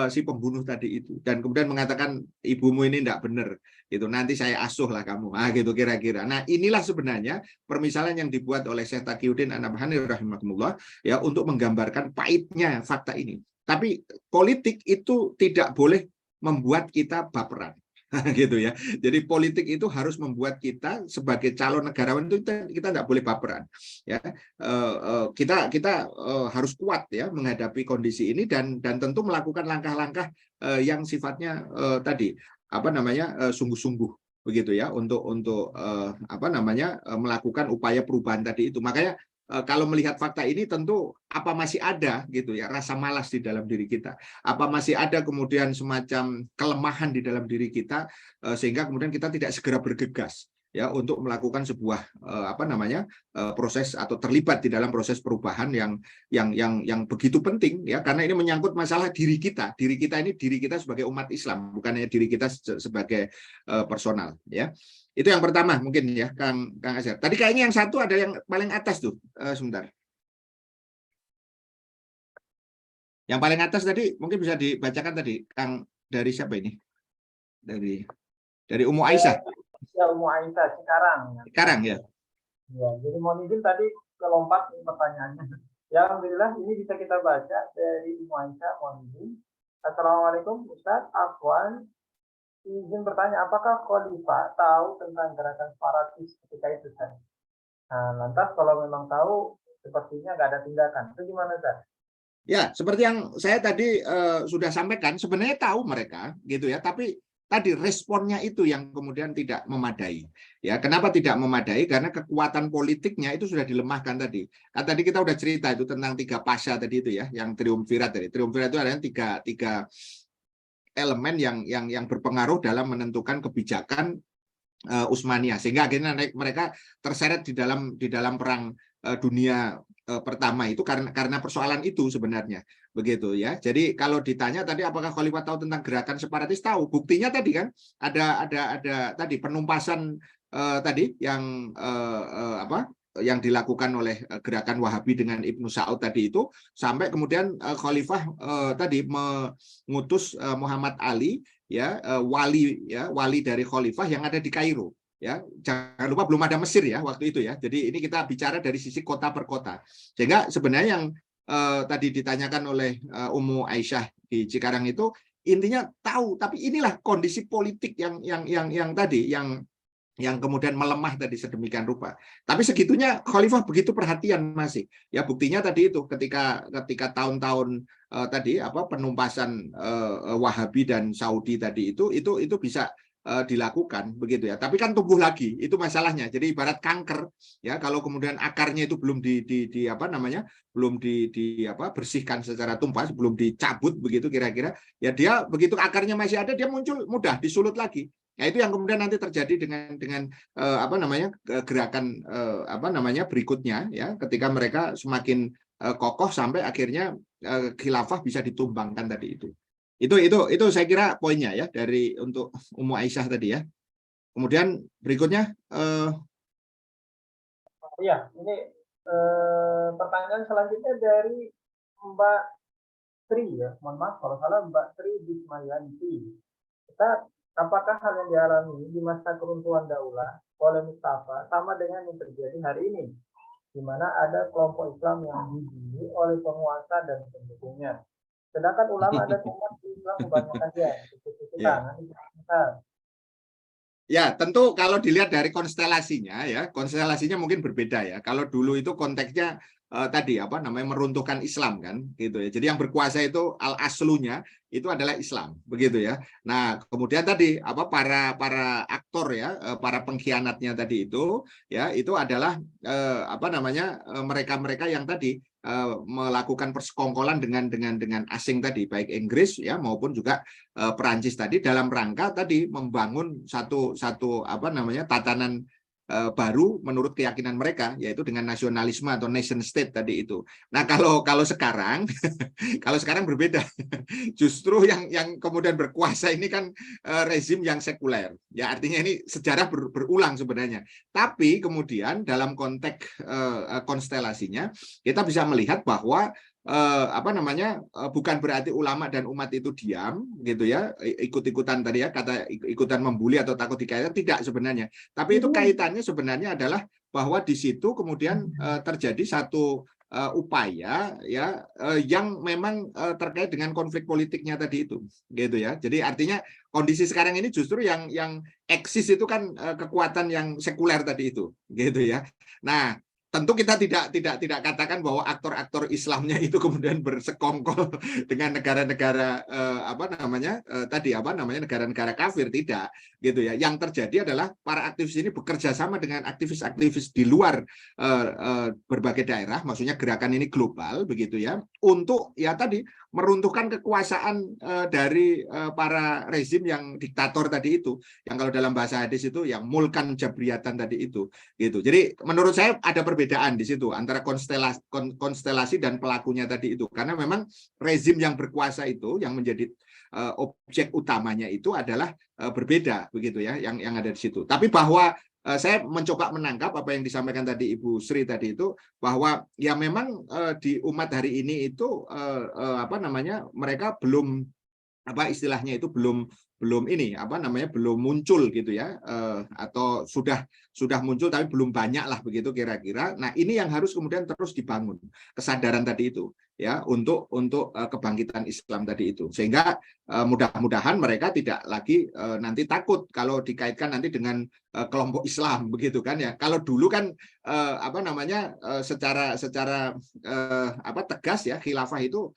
S1: si pembunuh tadi itu, dan kemudian mengatakan ibumu ini tidak benar, gitu. Nanti saya asuh lah kamu, gitu kira-kira. Nah inilah sebenarnya permisalan yang dibuat oleh Syekh Taqiyuddin An-Nabhani rahimahullah ya untuk menggambarkan pahitnya fakta ini. Tapi politik itu tidak boleh membuat kita baperan. Gitu ya. Jadi politik itu harus membuat kita sebagai calon negarawan itu kita tidak boleh baperan. Ya, kita harus kuat ya menghadapi kondisi ini dan tentu melakukan langkah-langkah yang sifatnya tadi sungguh-sungguh begitu ya untuk melakukan upaya perubahan tadi itu. Makanya kalau melihat fakta ini tentu apa masih ada gitu ya rasa malas di dalam diri kita, apa masih ada kemudian semacam kelemahan di dalam diri kita sehingga kemudian kita tidak segera bergegas ya untuk melakukan sebuah proses atau terlibat di dalam proses perubahan yang begitu penting ya, karena ini menyangkut masalah diri kita ini diri kita sebagai umat Islam, bukan hanya diri kita sebagai personal ya. Itu yang pertama mungkin ya, Kang Azhar. Tadi kayaknya yang satu ada yang paling atas tuh, sebentar. Yang paling atas tadi mungkin bisa dibacakan tadi, Kang, dari siapa ini? Dari Ummu Aisyah.
S2: Ya, Ummu Aisyah sekarang.
S1: Sekarang ya.
S2: Ya, jadi mohon izin tadi kelompat pertanyaannya. Ya, alhamdulillah ini bisa kita baca dari Ummu Aisyah, mohon izin. Assalamualaikum Ustaz Afwan. Izin bertanya, apakah Khalifah tahu tentang gerakan separatis ketika itu, Ustaz? Nah, lantas kalau memang tahu, sepertinya nggak ada tindakan. Itu gimana, Ustaz?
S1: Ya, seperti yang saya tadi sudah sampaikan, sebenarnya tahu mereka, gitu ya. Tapi tadi responnya itu yang kemudian tidak memadai. Ya, kenapa tidak memadai? Karena kekuatan politiknya itu sudah dilemahkan tadi. Kan tadi kita udah cerita itu tentang 3 pasha tadi itu ya, yang triumvirat tadi. Triumvirat itu adalah tiga elemen yang berpengaruh dalam menentukan kebijakan Utsmaniyah, sehingga akhirnya mereka terseret di dalam perang dunia pertama itu karena persoalan itu sebenarnya begitu ya. Jadi kalau ditanya tadi apakah Khalifah tahu tentang gerakan separatis, tahu. Buktinya tadi kan ada tadi penumpasan tadi yang dilakukan oleh gerakan Wahabi dengan Ibnu Saud tadi itu, sampai kemudian Khalifah tadi mengutus Muhammad Ali ya, wali dari Khalifah yang ada di Kairo ya. Jangan lupa belum ada Mesir ya waktu itu ya. Jadi ini kita bicara dari sisi kota per kota, sehingga sebenarnya yang tadi ditanyakan oleh Ummu Aisyah di Cikarang itu intinya tahu, tapi inilah kondisi politik yang tadi yang kemudian melemah tadi sedemikian rupa. Tapi segitunya Khalifah begitu perhatian masih. Ya buktinya tadi itu ketika tahun-tahun tadi penumpasan Wahabi dan Saudi tadi itu bisa dilakukan begitu ya. Tapi kan tumbuh lagi, itu masalahnya. Jadi ibarat kanker ya, kalau kemudian akarnya itu belum bersihkan secara tuntas, belum dicabut begitu kira-kira, ya dia begitu akarnya masih ada, dia muncul mudah disulut lagi. Nah, itu yang kemudian nanti terjadi dengan gerakan berikutnya ya, ketika mereka semakin kokoh sampai akhirnya khilafah bisa ditumbangkan tadi itu. Itu saya kira poinnya ya dari untuk Ummu Aisyah tadi ya. Kemudian berikutnya
S2: iya, ini pertanyaan selanjutnya dari Mbak Tri ya. Mohon maaf kalau salah, Mbak Tri Bismayanti. Apakah hal yang dialami di masa keruntuhan daulah oleh Mustafa sama dengan yang terjadi hari ini, di mana ada kelompok Islam yang dibuli oleh penguasa dan pendukungnya, sedangkan ulama dan umat Islam kebanyakan
S1: ya, tentu kalau dilihat dari konstelasinya ya, konstelasinya mungkin berbeda ya. Kalau dulu itu konteksnya tadi meruntuhkan Islam kan gitu ya. Jadi yang berkuasa itu al-aslunya itu adalah Islam begitu ya. Nah, kemudian tadi para aktor ya, para pengkhianatnya tadi itu ya, itu adalah mereka-mereka yang tadi melakukan persekongkolan dengan asing tadi, baik Inggris ya maupun juga Perancis tadi, dalam rangka tadi membangun satu tatanan baru menurut keyakinan mereka, yaitu dengan nasionalisme atau nation state tadi itu. Nah, kalau sekarang kalau sekarang berbeda. Justru yang kemudian berkuasa ini kan rezim yang sekuler. Ya, artinya ini sejarah berulang sebenarnya. Tapi kemudian dalam konteks konstelasinya kita bisa melihat bahwa bukan berarti ulama dan umat itu diam gitu ya, ikut-ikutan tadi ya, kata ikutan membuli atau takut dikaitkan, tidak sebenarnya. Tapi itu kaitannya sebenarnya adalah bahwa di situ kemudian terjadi satu upaya ya yang memang terkait dengan konflik politiknya tadi itu gitu ya. Jadi artinya kondisi sekarang ini justru yang eksis itu kan kekuatan yang sekuler tadi itu gitu ya. Nah, tentu kita tidak katakan bahwa aktor-aktor Islamnya itu kemudian bersekongkol dengan negara-negara negara-negara kafir, tidak gitu ya. Yang terjadi adalah para aktivis ini bekerja sama dengan aktivis-aktivis di luar berbagai daerah, maksudnya gerakan ini global begitu ya, untuk ya tadi meruntuhkan kekuasaan dari para rezim yang diktator tadi itu, yang kalau dalam bahasa hadis itu yang mulkan jabriyatan tadi itu gitu. Jadi menurut saya ada perbedaan di situ antara konstelasi dan pelakunya tadi itu, karena memang rezim yang berkuasa itu yang menjadi objek utamanya itu adalah berbeda begitu ya, yang ada di situ. Tapi bahwa saya mencoba menangkap apa yang disampaikan tadi Ibu Sri tadi itu, bahwa ya memang di umat hari ini itu mereka belum istilahnya itu belum muncul gitu ya, atau sudah muncul tapi belum banyak lah begitu kira-kira. Nah, ini yang harus kemudian terus dibangun kesadaran tadi itu ya, untuk kebangkitan Islam tadi itu, sehingga mudah-mudahan mereka tidak lagi nanti takut kalau dikaitkan nanti dengan kelompok Islam begitu kan ya. Kalau dulu kan secara tegas ya, khilafah itu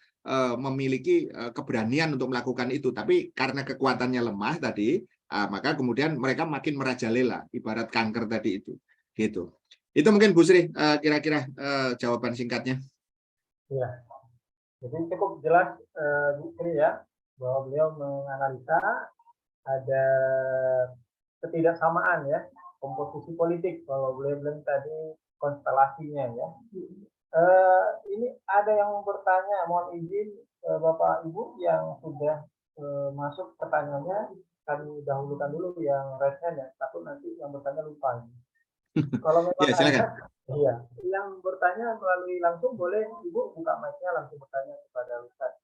S1: memiliki keberanian untuk melakukan itu, tapi karena kekuatannya lemah tadi, maka kemudian mereka makin merajalela, ibarat kanker tadi itu, gitu. Itu mungkin Bu Sri kira-kira jawaban singkatnya.
S2: Ya, jadi cukup jelas Bu Sri ya, bahwa beliau menganalisa ada ketidaksamaan ya komposisi politik, bahwa beliau bilang tadi konstelasinya ya. Ini ada yang bertanya, mohon izin Bapak Ibu yang sudah masuk pertanyaannya, kami dahulukan dulu yang raise hand ya, takut nanti yang bertanya lupa. Kalau memang
S1: ya, silakan.
S2: Iya, yang bertanya melalui langsung boleh Ibu buka mic-nya langsung bertanya kepada Ustaz.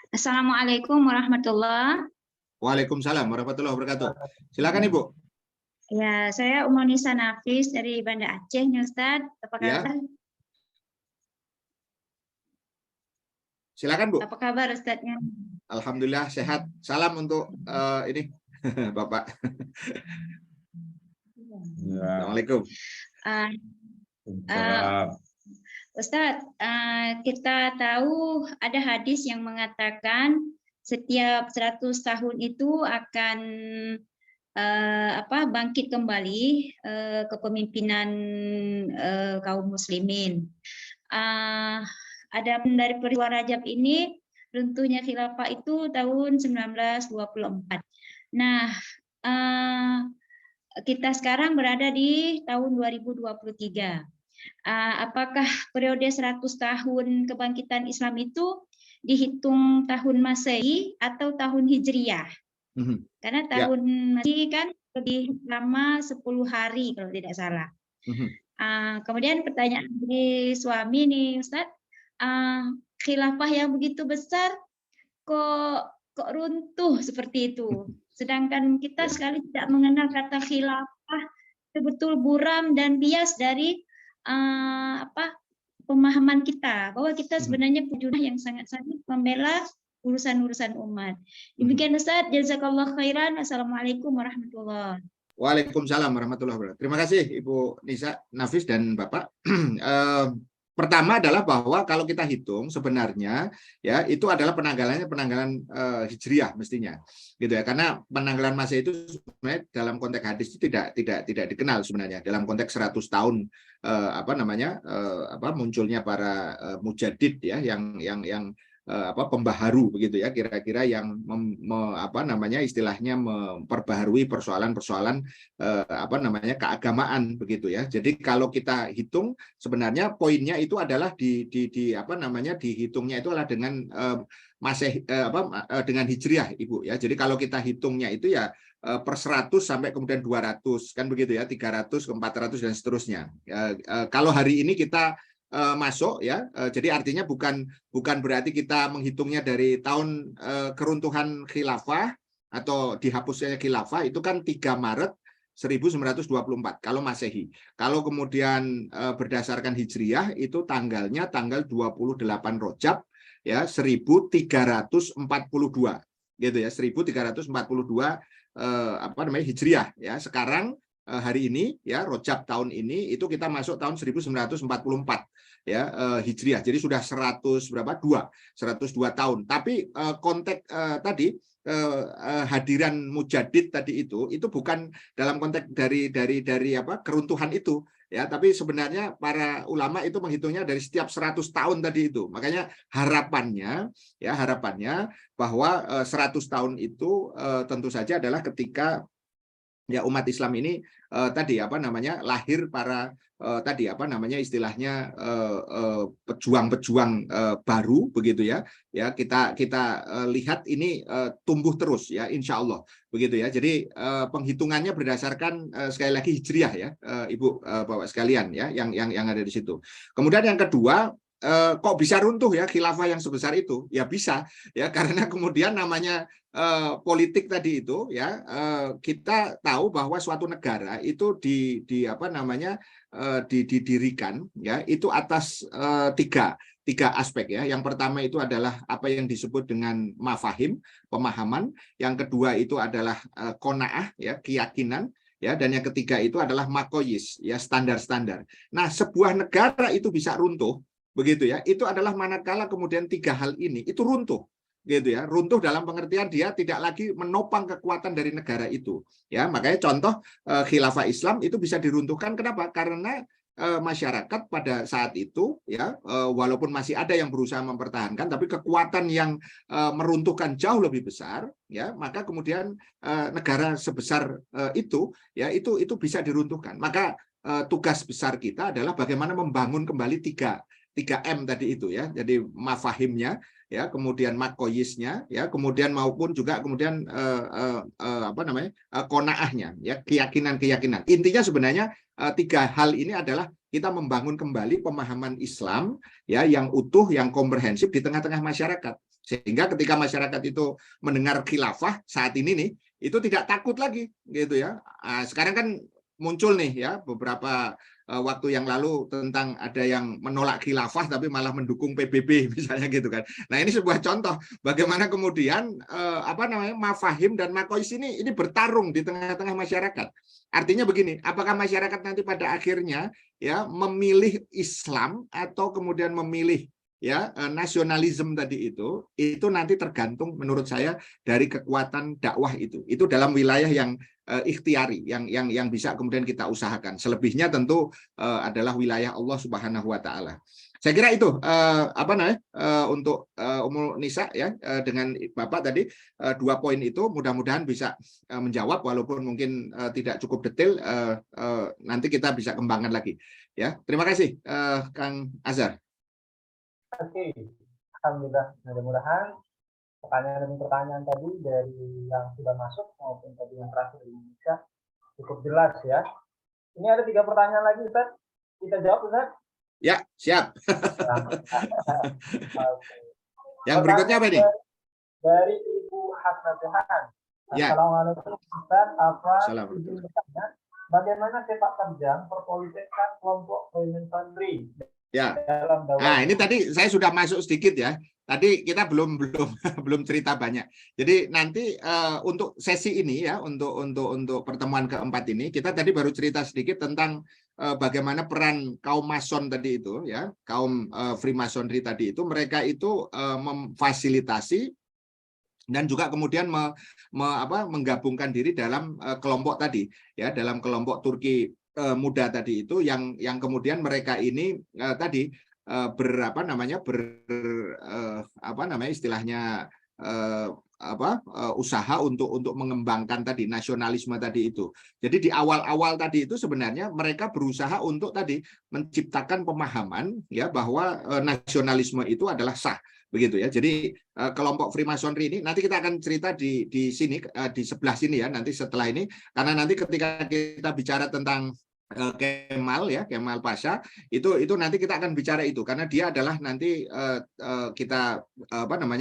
S3: Assalamualaikum warahmatullahi wabarakatuh.
S1: Waalaikumsalam warahmatullahi wabarakatuh. Silakan Ibu.
S3: Ya, saya Umonisa Nafis dari Banda Aceh, Ustaz. Apa kabar?
S1: Ya. Silakan Bu.
S3: Apa kabar Ustaznya?
S1: Alhamdulillah sehat. Salam untuk ini Bapak. Assalamualaikum.
S3: Ustaz, kita tahu ada hadis yang mengatakan setiap 100 tahun itu akan bangkit kembali kepemimpinan kaum muslimin. Ada dari peristiwa Rajab ini, runtuhnya khilafah itu tahun 1924. Nah, kita sekarang berada di tahun 2023. Apakah periode 100 tahun kebangkitan Islam itu dihitung tahun Masehi atau tahun Hijriyah? Karena tahun Masehi kan lebih lama 10 hari kalau tidak salah. Kemudian pertanyaan dari suami nih Ustaz, khilafah yang begitu besar kok runtuh seperti itu, sedangkan kita sekali tidak mengenal kata khilafah, betul buram dan bias dari pemahaman kita bahwa kita sebenarnya pujunah yang sangat-sangat membela urusan-urusan umat. Demikian Ustaz, jazakallah khairan. Assalamualaikum warahmatullahi wabarakatuh.
S1: Waalaikumsalam warahmatullahi wabarakatuh. Terima kasih Ibu Nisa Nafis dan Bapak. Pertama adalah bahwa kalau kita hitung sebenarnya ya itu adalah penanggalan hijriah mestinya, gitu ya, karena penanggalan Masehi itu sebenarnya dalam konteks hadis itu tidak dikenal sebenarnya dalam konteks 100 tahun munculnya para mujaddid ya yang pembaharu begitu ya, kira-kira yang istilahnya memperbaharui persoalan-persoalan keagamaan begitu ya. Jadi kalau kita hitung sebenarnya poinnya itu adalah dihitungnya itu adalah dengan dengan hijriah Ibu ya. Jadi kalau kita hitungnya itu ya per 100 sampai kemudian 200 kan begitu ya, 300 ke 400 dan seterusnya. Kalau hari ini kita masuk ya, jadi artinya bukan berarti kita menghitungnya dari tahun keruntuhan khilafah atau dihapusnya khilafah, itu kan 3 Maret 1924 kalau Masehi. Kalau kemudian berdasarkan hijriah itu tanggalnya tanggal 28 Rojab ya 1342 gitu ya, 1342 hijriah ya. Sekarang hari ini ya, Rojab tahun ini itu kita masuk tahun 1944 ya hijriah. Jadi sudah 102 tahun. Tapi konteks tadi hadiran Mujadid tadi itu bukan dalam konteks dari keruntuhan itu ya, tapi sebenarnya para ulama itu menghitungnya dari setiap 100 tahun tadi itu. Makanya harapannya bahwa 100 tahun itu tentu saja adalah ketika ya umat Islam ini lahir para istilahnya pejuang-pejuang baru begitu ya. Ya kita lihat ini tumbuh terus ya insya Allah begitu ya. Jadi penghitungannya berdasarkan sekali lagi hijriah ya Ibu Bapak sekalian ya yang ada di situ. Kemudian yang kedua, kok bisa runtuh ya khilafah yang sebesar itu? Ya bisa ya, karena kemudian namanya politik tadi itu ya, kita tahu bahwa suatu negara itu didirikan ya itu atas tiga aspek ya. Yang pertama itu adalah apa yang disebut dengan mafahim, pemahaman. Yang kedua itu adalah qanaah ya, keyakinan ya, dan yang ketiga itu adalah makoyis ya, standar-standar. Nah, sebuah negara itu bisa runtuh begitu ya, itu adalah manakala kemudian tiga hal ini itu runtuh gitu ya. Runtuh dalam pengertian dia tidak lagi menopang kekuatan dari negara itu ya. Makanya contoh khilafah Islam itu bisa diruntuhkan. Kenapa? Karena masyarakat pada saat itu ya, walaupun masih ada yang berusaha mempertahankan, tapi kekuatan yang meruntuhkan jauh lebih besar ya, maka kemudian negara sebesar itu ya itu bisa diruntuhkan. Maka tugas besar kita adalah bagaimana membangun kembali 3M tadi itu ya. Jadi mafahimnya ya, kemudian makoyisnya ya, kemudian maupun juga kemudian qanaahnya ya, keyakinan. Intinya sebenarnya tiga hal ini adalah kita membangun kembali pemahaman Islam ya yang utuh, yang komprehensif di tengah-tengah masyarakat. Sehingga ketika masyarakat itu mendengar khilafah saat ini nih, itu tidak takut lagi gitu ya. Sekarang kan muncul nih ya beberapa waktu yang lalu tentang ada yang menolak khilafah tapi malah mendukung PBB misalnya gitu kan. Nah, ini sebuah contoh bagaimana kemudian mafahim dan makois ini bertarung di tengah-tengah masyarakat. Artinya begini, apakah masyarakat nanti pada akhirnya ya memilih Islam atau kemudian memilih ya nasionalisme tadi itu nanti tergantung menurut saya dari kekuatan dakwah itu dalam wilayah yang ikhtiari yang bisa kemudian kita usahakan. Selebihnya tentu adalah wilayah Allah Subhanahu wa taala. Saya kira itu untuk Ummul Nisa ya, dengan Bapak tadi 2 poin itu mudah-mudahan bisa menjawab, walaupun mungkin tidak cukup detail, nanti kita bisa kembangkan lagi ya. Terima kasih Kang Azhar.
S2: Oke, alhamdulillah, mudah-mudahan pertanyaan demi pertanyaan tadi dari yang sudah masuk maupun tadi yang terakhir di Indonesia cukup jelas ya. Ini ada 3 pertanyaan lagi, Ustaz. Kita jawab, Ustaz?
S1: Ya, siap. Yang berikutnya apa ini?
S2: Dari Ibu Hasnatihan.
S1: Ya.
S2: Assalamualaikum, Ustaz. Izin bertanya, bagaimana sepak terjang perpolitikan kelompok Freemasonry?
S1: Ya. Nah, ini tadi saya sudah masuk sedikit ya. Tadi kita belum cerita banyak. Jadi nanti untuk sesi ini ya, untuk pertemuan keempat ini, kita tadi baru cerita sedikit tentang bagaimana peran kaum Mason tadi itu ya, kaum Freemasonry tadi itu, mereka itu memfasilitasi dan juga kemudian menggabungkan diri dalam kelompok tadi ya, dalam kelompok Turki muda tadi itu yang kemudian mereka ini tadi apa namanya istilahnya usaha untuk mengembangkan tadi nasionalisme tadi itu. Jadi di awal-awal tadi itu sebenarnya mereka berusaha untuk tadi menciptakan pemahaman ya bahwa nasionalisme itu adalah sah begitu ya. Jadi kelompok Freemasonry ini nanti kita akan cerita di sini di sebelah sini ya nanti setelah ini, karena nanti ketika kita bicara tentang Kemal Pasha itu nanti kita akan bicara itu, karena dia adalah nanti kita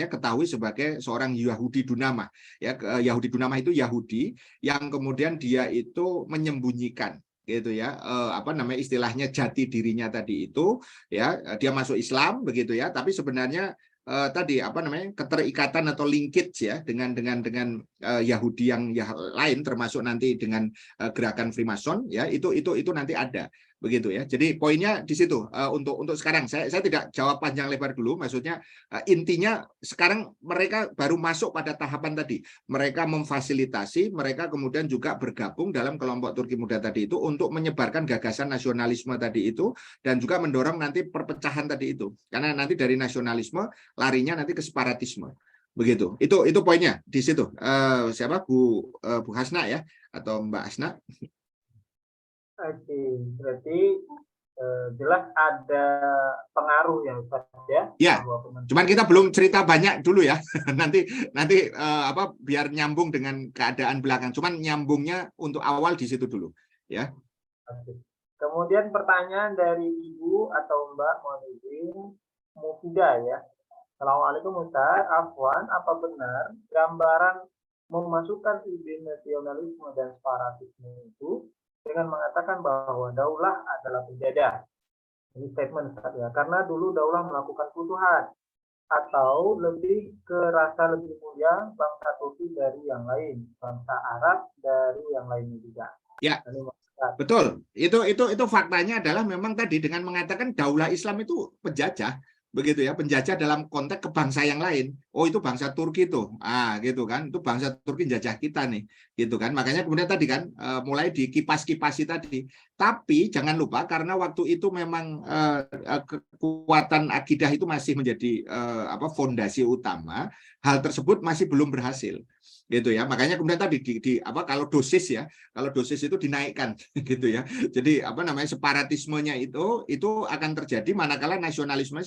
S1: ketahui sebagai seorang Yahudi Dunama ya. Yahudi Dunama itu Yahudi yang kemudian dia itu menyembunyikan gitu ya istilahnya jati dirinya tadi itu ya, dia masuk Islam begitu ya, tapi sebenarnya keterikatan atau linkage ya dengan Yahudi yang lain, termasuk nanti dengan gerakan Freemason ya, itu nanti ada begitu ya. Jadi poinnya di situ. Untuk sekarang saya tidak jawab panjang lebar dulu, maksudnya intinya sekarang mereka baru masuk pada tahapan tadi, mereka memfasilitasi, mereka kemudian juga bergabung dalam kelompok Turki Muda tadi itu untuk menyebarkan gagasan nasionalisme tadi itu, dan juga mendorong nanti perpecahan tadi itu, karena nanti dari nasionalisme larinya nanti ke separatisme begitu. Itu poinnya di situ. Siapa Bu Hasna ya, atau Mbak Hasna?
S2: Oke, berarti jelas ada pengaruh ya Ustaz ya.
S1: Ya, cuman kita belum cerita banyak dulu ya. nanti biar nyambung dengan keadaan belakang. Cuman nyambungnya untuk awal di situ dulu ya.
S2: Oke. Kemudian pertanyaan dari Ibu atau Mbak Mufidah ya. Assalamualaikum Ustaz, Afwan, apa benar gambaran memasukkan ide nasionalisme dan separatisme itu dengan mengatakan bahwa daulah adalah penjajah? Ini statement Ustaz ya, karena dulu daulah melakukan futuhat, atau lebih ke rasa lebih mulia bangsa Turki dari yang lain, bangsa Arab dari yang lainnya juga.
S1: Ya, betul. Itu faktanya adalah memang tadi dengan mengatakan daulah Islam itu penjajah. Begitu ya, penjajah dalam konteks ke bangsa yang lain. Oh, itu bangsa Turki tuh. Gitu kan. Itu bangsa Turki jajah kita nih. Gitu kan. Makanya kemudian tadi kan mulai dikipas-kipasi tadi. Tapi jangan lupa karena waktu itu memang kekuatan akidah itu masih menjadi fondasi utama, hal tersebut masih belum berhasil. Gitu ya, makanya kemudian tadi kalau dosis itu dinaikkan gitu ya. Jadi separatismenya itu akan terjadi manakala nasionalisme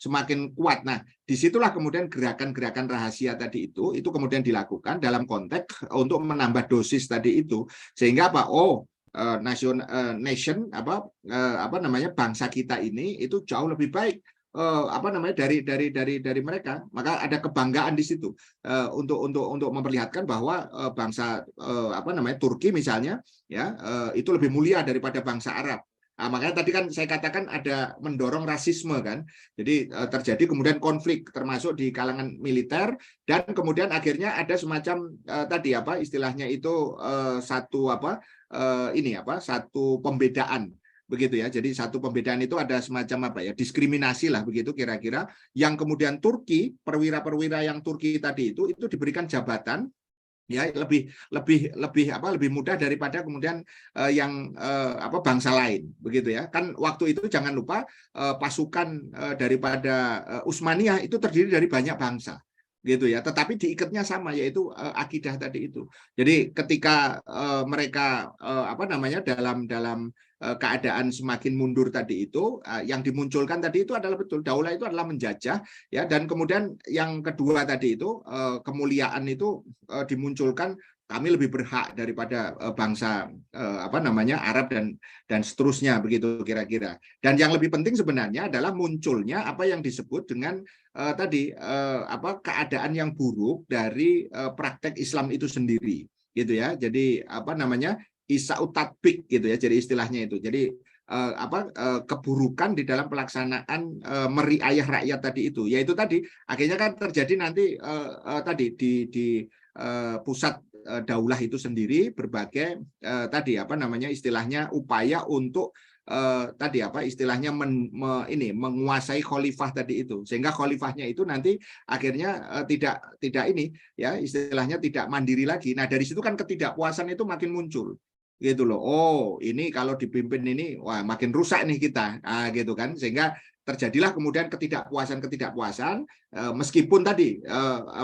S1: semakin kuat. Nah, disitulah kemudian gerakan-gerakan rahasia tadi itu kemudian dilakukan dalam konteks untuk menambah dosis tadi itu, sehingga bangsa kita ini itu jauh lebih baik dari mereka. Maka ada kebanggaan di situ untuk memperlihatkan bahwa bangsa Turki misalnya ya itu lebih mulia daripada bangsa Arab. Makanya tadi kan saya katakan ada mendorong rasisme kan. Jadi terjadi kemudian konflik termasuk di kalangan militer, dan kemudian akhirnya ada semacam istilahnya itu satu pembedaan begitu ya. Jadi satu pembedaan itu ada semacam diskriminasi lah begitu kira-kira, yang kemudian Turki, perwira-perwira yang Turki tadi itu diberikan jabatan ya lebih mudah daripada kemudian bangsa lain begitu ya. Kan waktu itu jangan lupa pasukan daripada Utsmaniyah itu terdiri dari banyak bangsa gitu ya, tetapi diikatnya sama, yaitu akidah tadi itu. Jadi ketika mereka dalam keadaan semakin mundur tadi itu, yang dimunculkan tadi itu adalah betul daulah itu adalah menjajah ya, dan kemudian yang kedua tadi itu kemuliaan itu dimunculkan, kami lebih berhak daripada bangsa Arab dan seterusnya begitu kira-kira. Dan yang lebih penting sebenarnya adalah munculnya apa yang disebut dengan keadaan yang buruk dari praktek Islam itu sendiri gitu ya. Jadi Isa'ut tatbik gitu ya, jadi istilahnya itu. Jadi keburukan di dalam pelaksanaan meriayah rakyat tadi itu, yaitu tadi akhirnya kan terjadi nanti di pusat daulah itu sendiri berbagai istilahnya upaya untuk menguasai khalifah tadi itu, sehingga khalifahnya itu nanti akhirnya tidak mandiri lagi. Nah, dari situ kan ketidakpuasan itu makin muncul gitu loh. Oh, ini kalau dipimpin ini wah makin rusak nih kita, gitu kan. Sehingga terjadilah kemudian ketidakpuasan meskipun tadi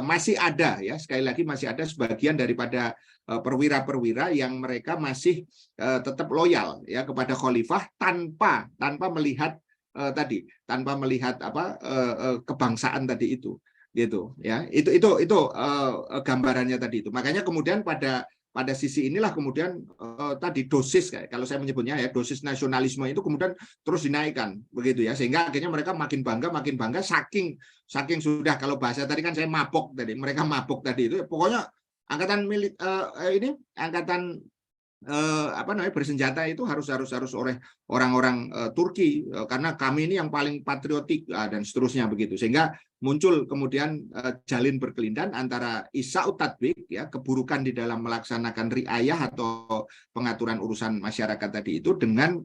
S1: masih ada ya, sekali lagi masih ada sebagian daripada perwira-perwira yang mereka masih tetap loyal ya kepada khalifah tanpa melihat tanpa melihat kebangsaan tadi itu, gitu ya. Itu gambarannya tadi itu. Makanya kemudian pada sisi inilah kemudian tadi dosis, kayak kalau saya menyebutnya ya, dosis nasionalisme itu kemudian terus dinaikkan begitu ya, sehingga akhirnya mereka makin bangga saking sudah, kalau bahasa tadi kan saya mabok tadi, mereka mabok tadi itu pokoknya angkatan milik angkatan bersenjata itu harus oleh orang-orang Turki karena kami ini yang paling patriotik dan seterusnya begitu, sehingga muncul kemudian jalin berkelindan antara isa'ut tatbik ya, keburukan di dalam melaksanakan riayah atau pengaturan urusan masyarakat tadi itu dengan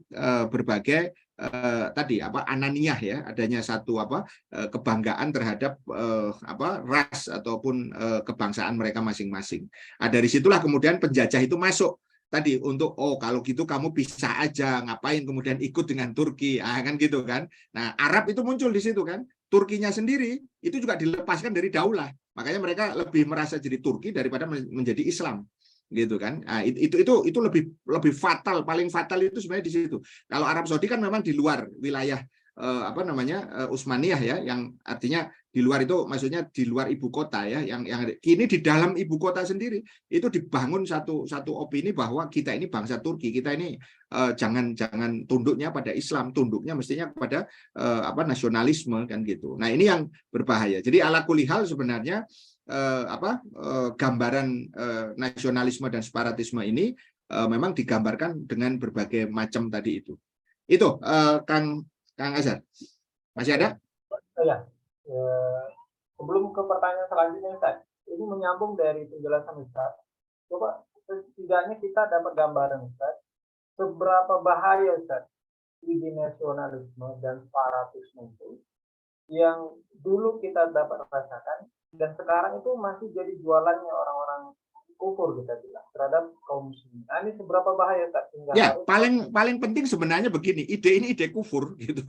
S1: berbagai ananiyah ya, adanya satu kebanggaan terhadap ras ataupun kebangsaan mereka masing-masing. Dari situlah kemudian penjajah itu masuk tadi untuk kalau gitu kamu bisa aja ngapain kemudian ikut dengan Turki, kan gitu kan. Nah, Arab itu muncul di situ kan. Turkinya sendiri itu juga dilepaskan dari daulah. Makanya mereka lebih merasa jadi Turki daripada menjadi Islam, gitu kan. Nah, itu lebih fatal, paling fatal itu sebenarnya di situ. Kalau Arab Saudi kan memang di luar wilayah Utsmaniyah ya, yang artinya di luar itu maksudnya di luar ibu kota ya, yang kini di dalam ibu kota sendiri itu dibangun satu opini bahwa kita ini bangsa Turki, kita ini jangan tunduknya pada Islam, tunduknya mestinya kepada nasionalisme kan gitu. Nah, ini yang berbahaya. Jadi ala kulihal sebenarnya gambaran nasionalisme dan separatisme ini memang digambarkan dengan berbagai macam tadi itu. Itu Kang Azhar, masih ada?
S2: Ya. Sebelum ke pertanyaan selanjutnya, Ustaz, ini menyambung dari penjelasan Ustaz. Coba setidaknya kita dapat gambaran, Ustaz, seberapa bahaya, Ustaz, ide nasionalisme dan separatisme itu yang dulu kita dapat rasakan dan sekarang itu masih jadi jualannya orang-orang kufur, kita bilang, terhadap kaum muslimin. Nah, ini seberapa bahaya, Ustaz?
S1: Ya, paling penting sebenarnya begini, ide ini ide kufur gitu.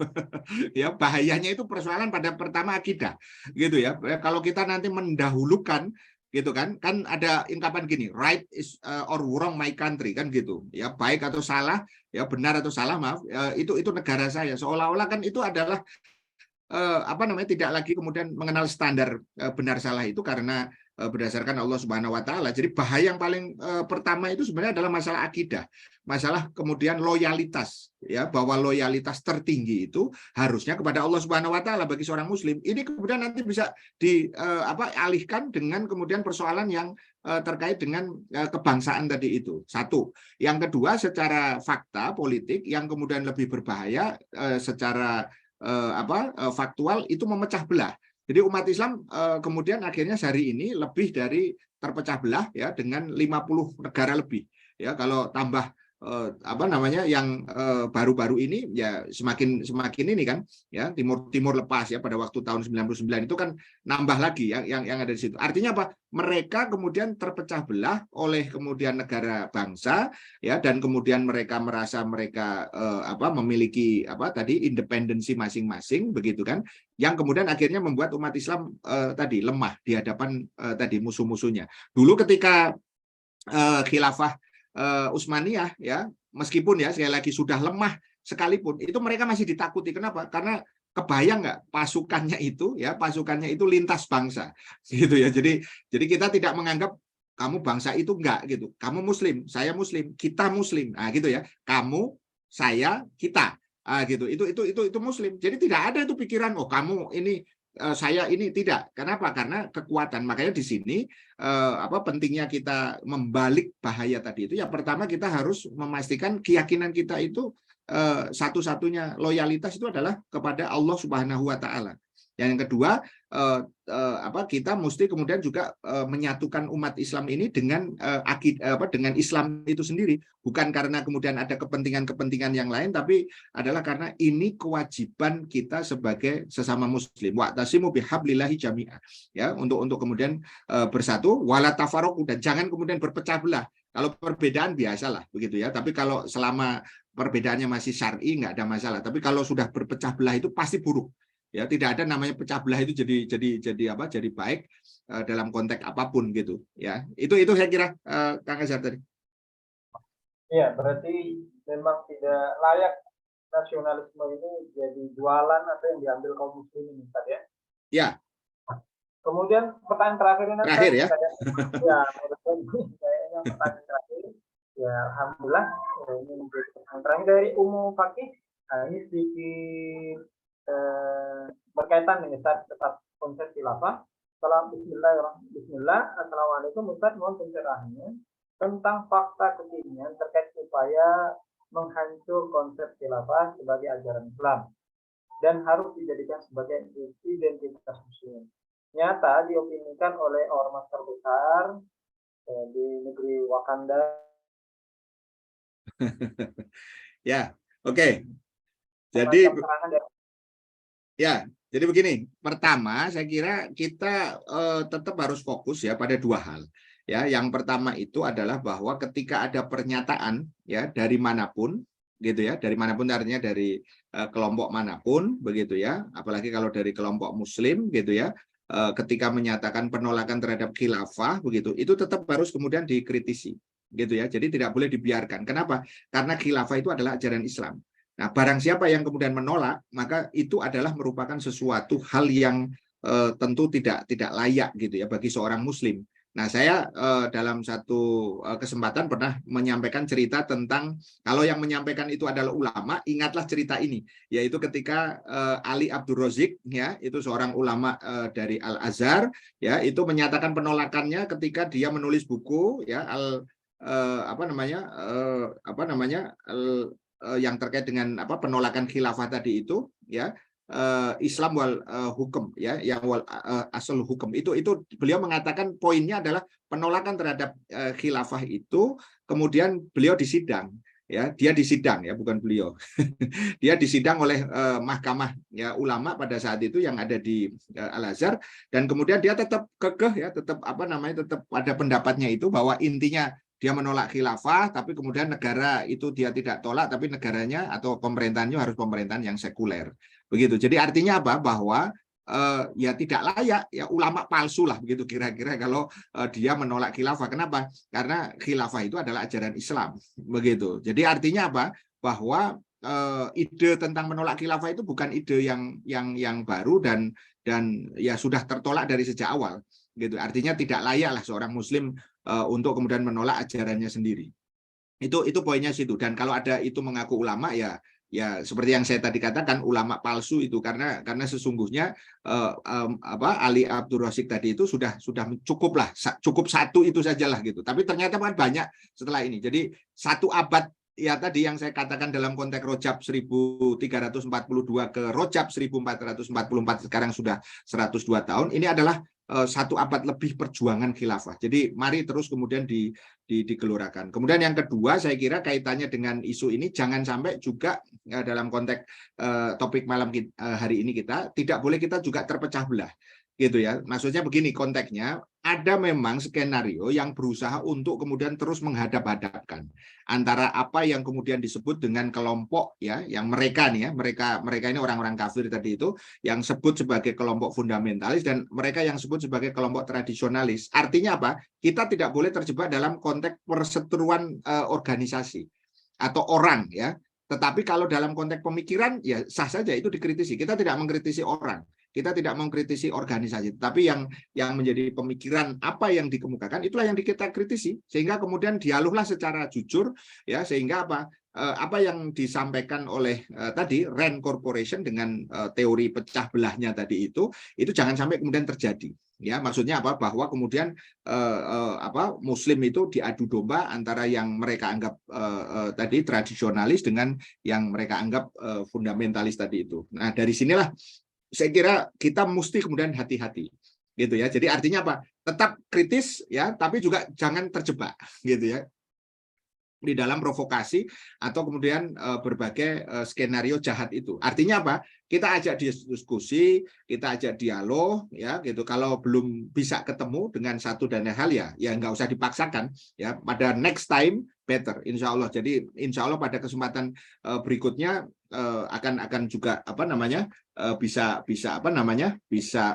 S1: Ya, bahayanya itu persoalan pada pertama akidah gitu ya. Kalau kita nanti mendahulukan gitu kan ada ungkapan gini, right is or wrong my country kan gitu. Ya, baik atau salah, ya benar atau salah, maaf, itu negara saya. Seolah-olah kan itu adalah tidak lagi kemudian mengenal standar benar salah itu karena berdasarkan Allah Subhanahu wa taala. Jadi bahaya yang paling pertama itu sebenarnya adalah masalah akidah. Masalah kemudian loyalitas ya, bahwa loyalitas tertinggi itu harusnya kepada Allah Subhanahu wa taala bagi seorang muslim. Ini kemudian nanti bisa dialihkan dengan kemudian persoalan yang terkait dengan kebangsaan tadi itu. Satu. Yang kedua, secara fakta politik yang kemudian lebih berbahaya secara faktual itu memecah belah. Jadi umat Islam kemudian akhirnya hari ini lebih dari terpecah belah ya dengan 50 negara lebih. Ya, kalau tambah yang baru-baru ini ya semakin ini kan ya, Timur lepas ya pada waktu tahun 99 itu kan nambah lagi yang ada di situ. Artinya apa? Mereka kemudian terpecah belah oleh kemudian negara bangsa ya, dan kemudian mereka merasa mereka memiliki independensi masing-masing begitu kan, yang kemudian akhirnya membuat umat Islam tadi lemah di hadapan tadi musuh-musuhnya. Dulu ketika khilafah Utsmaniyah ya, meskipun ya sekali lagi sudah lemah sekalipun itu mereka masih ditakuti. Kenapa? Karena kebayang nggak pasukannya itu lintas bangsa gitu ya. Jadi kita tidak menganggap kamu bangsa itu enggak gitu. Kamu muslim, saya muslim, kita muslim. Nah gitu ya. Kamu, saya, kita. Gitu. Itu muslim. Jadi tidak ada itu pikiran kamu ini saya ini, tidak. Kenapa? Karena kekuatan. Makanya di sini pentingnya kita membalik bahaya tadi itu. Ya pertama kita harus memastikan keyakinan kita itu satu-satunya loyalitas itu adalah kepada Allah Subhanahu wa taala. Yang kedua, kita mesti kemudian juga menyatukan umat Islam ini dengan dengan Islam itu sendiri, bukan karena kemudian ada kepentingan yang lain, tapi adalah karena ini kewajiban kita sebagai sesama muslim. Wa'tasimu bihablillahi jami'ah. Ya, untuk kemudian bersatu, wala tafarraqu, dan jangan kemudian berpecah belah. Kalau perbedaan biasalah begitu ya. Tapi kalau selama perbedaannya masih syar'i nggak ada masalah. Tapi kalau sudah berpecah belah itu pasti buruk. Ya, tidak ada namanya pecah belah itu jadi baik dalam konteks apapun gitu ya. Itu saya kira Kang Azhar tadi.
S2: Iya, berarti memang tidak layak nasionalisme ini jadi jualan atau yang diambil kaum muslimin, Ustaz ya.
S1: Ya.
S2: Kemudian pertanyaan terakhir ini
S1: terakhir ya.
S2: Ya, kayaknya pertanyaan terakhir. Ya, alhamdulillah ini menjadi pertanyaan terakhir dari Ummu Fakih. Nah, ini sedikit berkaitan dengan Ustaz tetap konsep khilafah. Bismillah, Assalamualaikum Ustaz, mohon pencerahannya tentang fakta kekinian terkait upaya menghancur konsep khilafah sebagai ajaran Islam dan harus dijadikan sebagai identitas muslim. Nyata diopinikan oleh ormas terbesar di negeri Wakanda.
S1: Ya, oke. Jadi begini, pertama saya kira kita tetap harus fokus ya pada dua hal. Ya, yang pertama itu adalah bahwa ketika ada pernyataan ya dari manapun gitu ya, dari manapun artinya dari kelompok manapun begitu ya, apalagi kalau dari kelompok muslim gitu ya, ketika menyatakan penolakan terhadap khilafah begitu, itu tetap harus kemudian dikritisi gitu ya. Jadi tidak boleh dibiarkan. Kenapa? Karena khilafah itu adalah ajaran Islam. Nah, barang siapa yang kemudian menolak, maka itu adalah merupakan sesuatu hal yang tentu tidak layak gitu ya bagi seorang muslim. Nah, saya dalam satu kesempatan pernah menyampaikan cerita tentang kalau yang menyampaikan itu adalah ulama, ingatlah cerita ini, yaitu ketika Ali Abdul Razik ya, itu seorang ulama dari Al-Azhar ya, itu menyatakan penolakannya ketika dia menulis buku ya yang terkait dengan penolakan khilafah tadi itu ya, Islam wal hukum ya, yang wal asal hukum itu beliau mengatakan poinnya adalah penolakan terhadap khilafah itu, kemudian beliau disidang ya, dia disidang ya, bukan beliau. Dia disidang oleh mahkamah ya ulama pada saat itu yang ada di Al-Azhar, dan kemudian dia tetap kekeh ya, tetap tetap pada pendapatnya itu bahwa intinya dia menolak khilafah, tapi kemudian negara itu dia tidak tolak, tapi negaranya atau pemerintahannya harus pemerintahan yang sekuler. Begitu. Jadi artinya apa? Bahwa ya tidak layak ya, ulama palsu lah begitu kira-kira kalau dia menolak khilafah. Kenapa? Karena khilafah itu adalah ajaran Islam. Begitu. Jadi artinya apa? Bahwa ide tentang menolak khilafah itu bukan ide yang baru dan ya sudah tertolak dari sejak awal. Gitu. Artinya tidak layak lah seorang muslim untuk kemudian menolak ajarannya sendiri. Itu poinnya situ. Dan kalau ada itu mengaku ulama ya seperti yang saya tadi katakan, ulama palsu itu karena sesungguhnya Ali Abdul Razik tadi itu sudah cukup satu itu sajalah gitu. Tapi ternyata kan banyak setelah ini. Jadi satu abad ya tadi yang saya katakan dalam konteks Rojab 1342 ke Rojab 1444 sekarang sudah 102 tahun. Ini adalah satu abad lebih perjuangan khilafah. Jadi mari terus kemudian digelurakan. Kemudian yang kedua, saya kira kaitannya dengan isu ini, jangan sampai juga dalam konteks topik malam hari ini kita tidak boleh kita juga terpecah belah. Gitu ya. Maksudnya begini konteksnya, ada memang skenario yang berusaha untuk kemudian terus menghadap-hadapkan antara apa yang kemudian disebut dengan kelompok ya, yang mereka nih ya, mereka ini orang-orang kafir tadi itu yang sebut sebagai kelompok fundamentalis, dan mereka yang sebut sebagai kelompok tradisionalis. Artinya apa? Kita tidak boleh terjebak dalam konteks perseteruan organisasi atau orang ya. Tetapi kalau dalam konteks pemikiran ya sah saja itu dikritisi. Kita tidak mengkritisi orang. Kita tidak mengkritisi organisasi, tapi yang menjadi pemikiran apa yang dikemukakan itulah yang kita kritisi, sehingga kemudian dialoglah secara jujur ya, sehingga apa yang disampaikan oleh tadi Rand Corporation dengan teori pecah belahnya tadi itu jangan sampai kemudian terjadi ya. Maksudnya apa? Bahwa kemudian Muslim itu diadu domba antara yang mereka anggap tadi tradisionalis dengan yang mereka anggap fundamentalis tadi itu. Nah, dari sinilah saya kira kita mesti kemudian hati-hati gitu ya. Jadi artinya apa? Tetap kritis ya, tapi juga jangan terjebak gitu ya. di dalam provokasi atau kemudian berbagai skenario jahat itu. Artinya apa? Kita ajak diskusi, kita ajak dialog, ya gitu. Kalau belum bisa ketemu dengan satu dan lain hal ya nggak usah dipaksakan. Ya, pada next time better, insya Allah. Jadi insya Allah pada kesempatan berikutnya akan juga bisa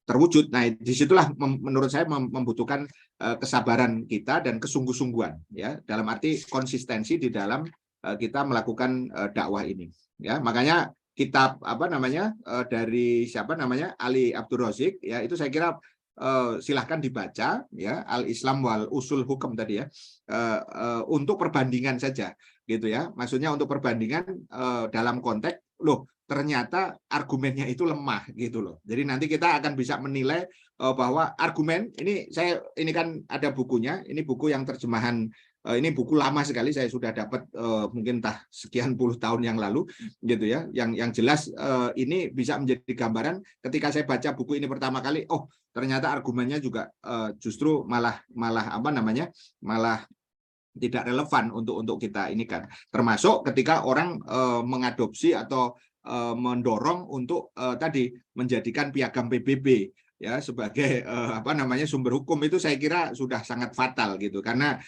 S1: terwujud. Nah, disitulah menurut saya membutuhkan kesabaran kita dan kesungguh-sungguhan, ya, dalam arti konsistensi di dalam kita melakukan dakwah ini, ya. Makanya kitab dari Ali Abdul Razik, ya, itu saya kira silahkan dibaca, ya, Al-Islam wal Usul Hukum tadi, ya, untuk perbandingan saja, gitu ya. Maksudnya untuk perbandingan dalam konteks ternyata argumennya itu lemah, gitu loh. Jadi nanti kita akan bisa menilai bahwa argumen ini kan ada bukunya, ini buku yang terjemahan, ini buku lama sekali, saya sudah dapat mungkin sekian puluh tahun yang lalu, gitu ya. Yang jelas ini bisa menjadi gambaran ketika saya baca buku ini pertama kali, ternyata argumennya juga justru malah tidak relevan untuk kita ini kan. Termasuk ketika orang mengadopsi atau mendorong untuk tadi menjadikan piagam PBB, ya, sebagai sumber hukum, itu saya kira sudah sangat fatal, gitu. Karena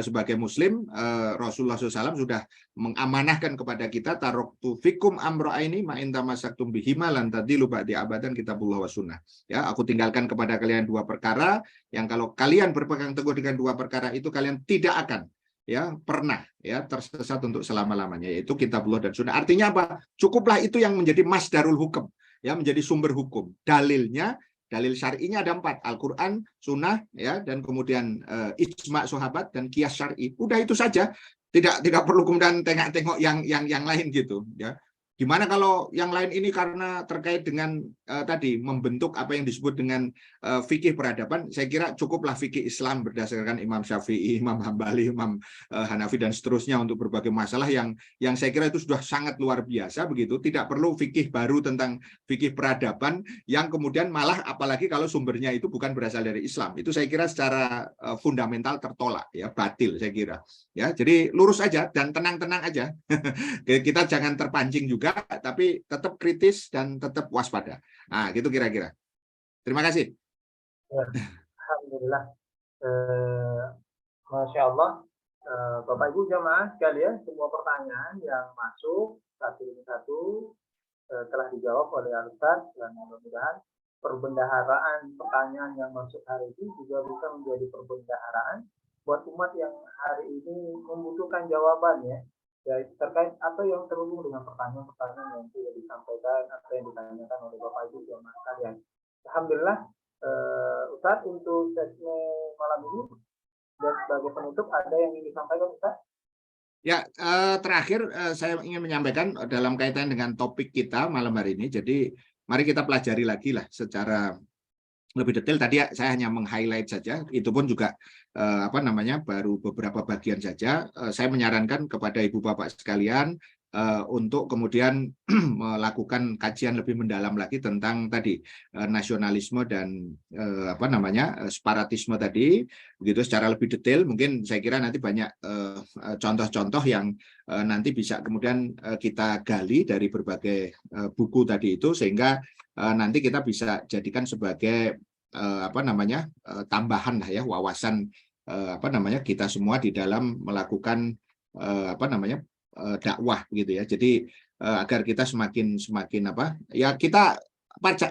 S1: sebagai Muslim, Rasulullah SAW sudah mengamanahkan kepada kita, taraktu fikum amra'aini ma in tamassaktum bihima lan tadillu ba'di abadan kitabullah wa sunnah. Ya, aku tinggalkan kepada kalian dua perkara yang kalau kalian berpegang teguh dengan dua perkara itu, kalian tidak akan pernah tersesat untuk selama-lamanya, yaitu kitabullah dan sunnah. Artinya apa? Cukuplah itu yang menjadi masdarul hukum, ya, menjadi sumber hukum. Dalilnya, dalil syar'inya ada 4, Al-Quran, sunnah, ya, dan kemudian ijma' sahabat dan qiyas syar'i. Udah itu saja, tidak perlu kemudian tengok-tengok yang lain, gitu, ya. Gimana kalau yang lain ini karena terkait dengan tadi membentuk apa yang disebut dengan fikih peradaban, saya kira cukuplah fikih Islam berdasarkan Imam Syafi'i, Imam Hambali, Imam Hanafi dan seterusnya untuk berbagai masalah yang saya kira itu sudah sangat luar biasa, begitu. Tidak perlu fikih baru tentang fikih peradaban yang kemudian malah apalagi kalau sumbernya itu bukan berasal dari Islam. Itu saya kira secara fundamental tertolak, ya, batil saya kira. Ya, jadi lurus aja dan tenang-tenang aja. Kita jangan terpancing juga, tapi tetap kritis dan tetap waspada. Nah, gitu kira-kira. Terima kasih.
S2: Ya, alhamdulillah. Masya Allah. Bapak Ibu jamaah sekalian, semua pertanyaan yang masuk satu demi satu telah dijawab oleh Al-Ustaz, dan mudah-mudahan perbendaharaan pertanyaan yang masuk hari ini juga bisa menjadi perbendaharaan buat umat yang hari ini membutuhkan jawaban, ya, terkait atau yang terhubung dengan pertanyaan-pertanyaan yang sudah disampaikan atau yang ditanyakan oleh Bapak Ibu jamaah sekalian. Alhamdulillah, Ustaz, untuk segmen malam ini dan sebagai penutup ada yang ingin disampaikan, Ustaz?
S1: Ya, terakhir saya ingin menyampaikan dalam kaitan dengan topik kita malam hari ini. Jadi mari kita pelajari lagi lah secara lebih detail. Tadi saya hanya meng-highlight saja, itu pun juga baru beberapa bagian saja. Saya menyarankan kepada ibu bapak sekalian untuk kemudian melakukan kajian lebih mendalam lagi tentang tadi nasionalisme dan separatisme tadi, begitu, secara lebih detail. Mungkin saya kira nanti banyak contoh-contoh yang nanti bisa kemudian kita gali dari berbagai buku tadi itu, sehingga nanti kita bisa jadikan sebagai tambahan lah, ya, wawasan kita semua di dalam melakukan dakwah, gitu ya. Jadi agar kita semakin kita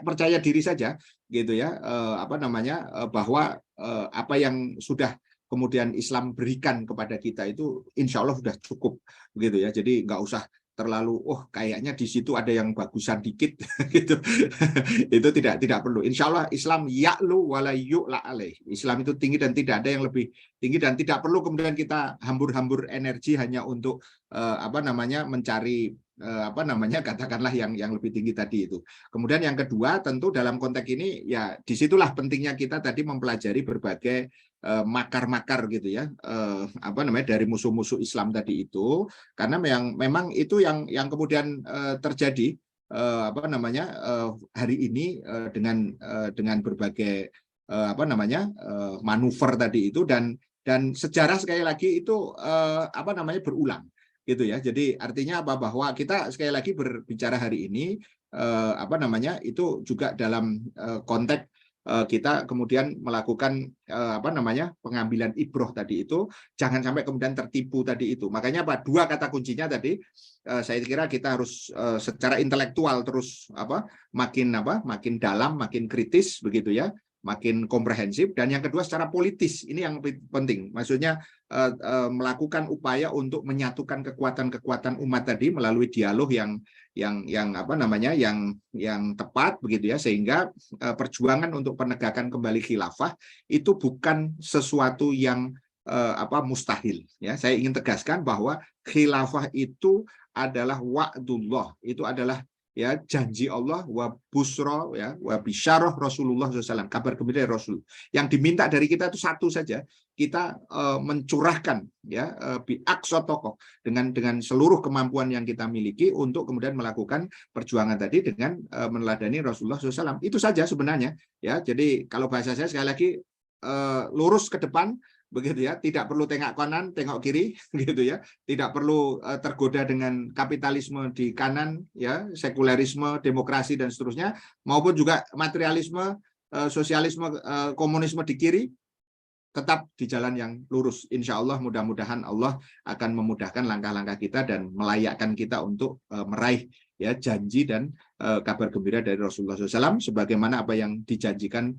S1: percaya diri saja, gitu ya, bahwa apa yang sudah kemudian Islam berikan kepada kita itu insya Allah sudah cukup, begitu ya. Jadi nggak usah terlalu kayaknya di situ ada yang bagusan dikit gitu. Itu tidak perlu. Insya Allah Islam ya'lu wala yu'la alaih. Islam itu tinggi dan tidak ada yang lebih tinggi, dan tidak perlu kemudian kita hambur-hambur energi hanya untuk mencari katakanlah yang lebih tinggi tadi itu. Kemudian yang kedua, tentu dalam konteks ini, ya, disitulah pentingnya kita tadi mempelajari berbagai makar-makar, gitu ya, dari musuh-musuh Islam tadi itu, karena memang itu yang kemudian terjadi hari ini dengan berbagai manuver tadi itu, dan Dan sejarah sekali lagi itu apa namanya berulang gitu ya. Jadi artinya apa, bahwa kita sekali lagi berbicara hari ini apa namanya itu juga dalam konteks kita kemudian melakukan apa namanya pengambilan ibroh tadi itu, jangan sampai kemudian tertipu tadi itu. Makanya apa, dua kata kuncinya tadi saya kira kita harus secara intelektual terus makin dalam, makin kritis begitu ya, makin komprehensif. Dan yang kedua secara politis, ini yang penting, maksudnya melakukan upaya untuk menyatukan kekuatan-kekuatan umat tadi melalui dialog yang apa namanya yang tepat begitu ya, sehingga perjuangan untuk penegakan kembali khilafah itu bukan sesuatu yang mustahil ya. Saya ingin tegaskan bahwa khilafah itu adalah wa'dullah, itu adalah ya janji Allah, wa busra ya, wa bisyarah Rasulullah SAW, kabar gembira dari Rasul. Yang diminta dari kita itu satu saja, kita mencurahkan ya bi aqsa tokoh dengan seluruh kemampuan yang kita miliki untuk kemudian melakukan perjuangan tadi dengan meneladani Rasulullah SAW. Itu saja sebenarnya ya. Jadi kalau bahasa saya sekali lagi, lurus ke depan begitu ya, tidak perlu tengok kanan tengok kiri gitu ya, tidak perlu tergoda dengan kapitalisme di kanan ya, sekulerisme, demokrasi dan seterusnya, maupun juga materialisme, sosialisme, komunisme di kiri. Tetap di jalan yang lurus. Insya Allah, mudah-mudahan Allah akan memudahkan langkah-langkah kita dan melayakkan kita untuk meraih ya janji dan kabar gembira dari Rasulullah SAW, sebagaimana apa yang dijanjikan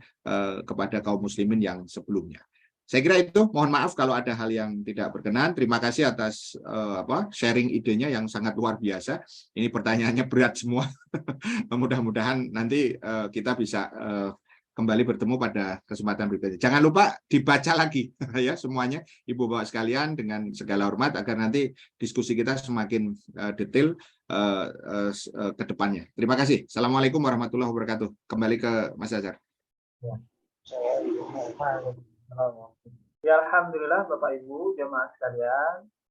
S1: kepada kaum muslimin yang sebelumnya. Saya kira itu. Mohon maaf kalau ada hal yang tidak berkenan. Terima kasih atas sharing idenya yang sangat luar biasa. Ini pertanyaannya berat semua. Mudah-mudahan nanti kita bisa kembali bertemu pada kesempatan berikutnya. Jangan lupa dibaca lagi ya semuanya, Ibu Bapak sekalian, dengan segala hormat, agar nanti diskusi kita semakin detail ke depannya. Terima kasih. Assalamualaikum warahmatullahi wabarakatuh. Kembali ke Mas Azhar.
S2: Ya, alhamdulillah Bapak Ibu jemaah sekalian,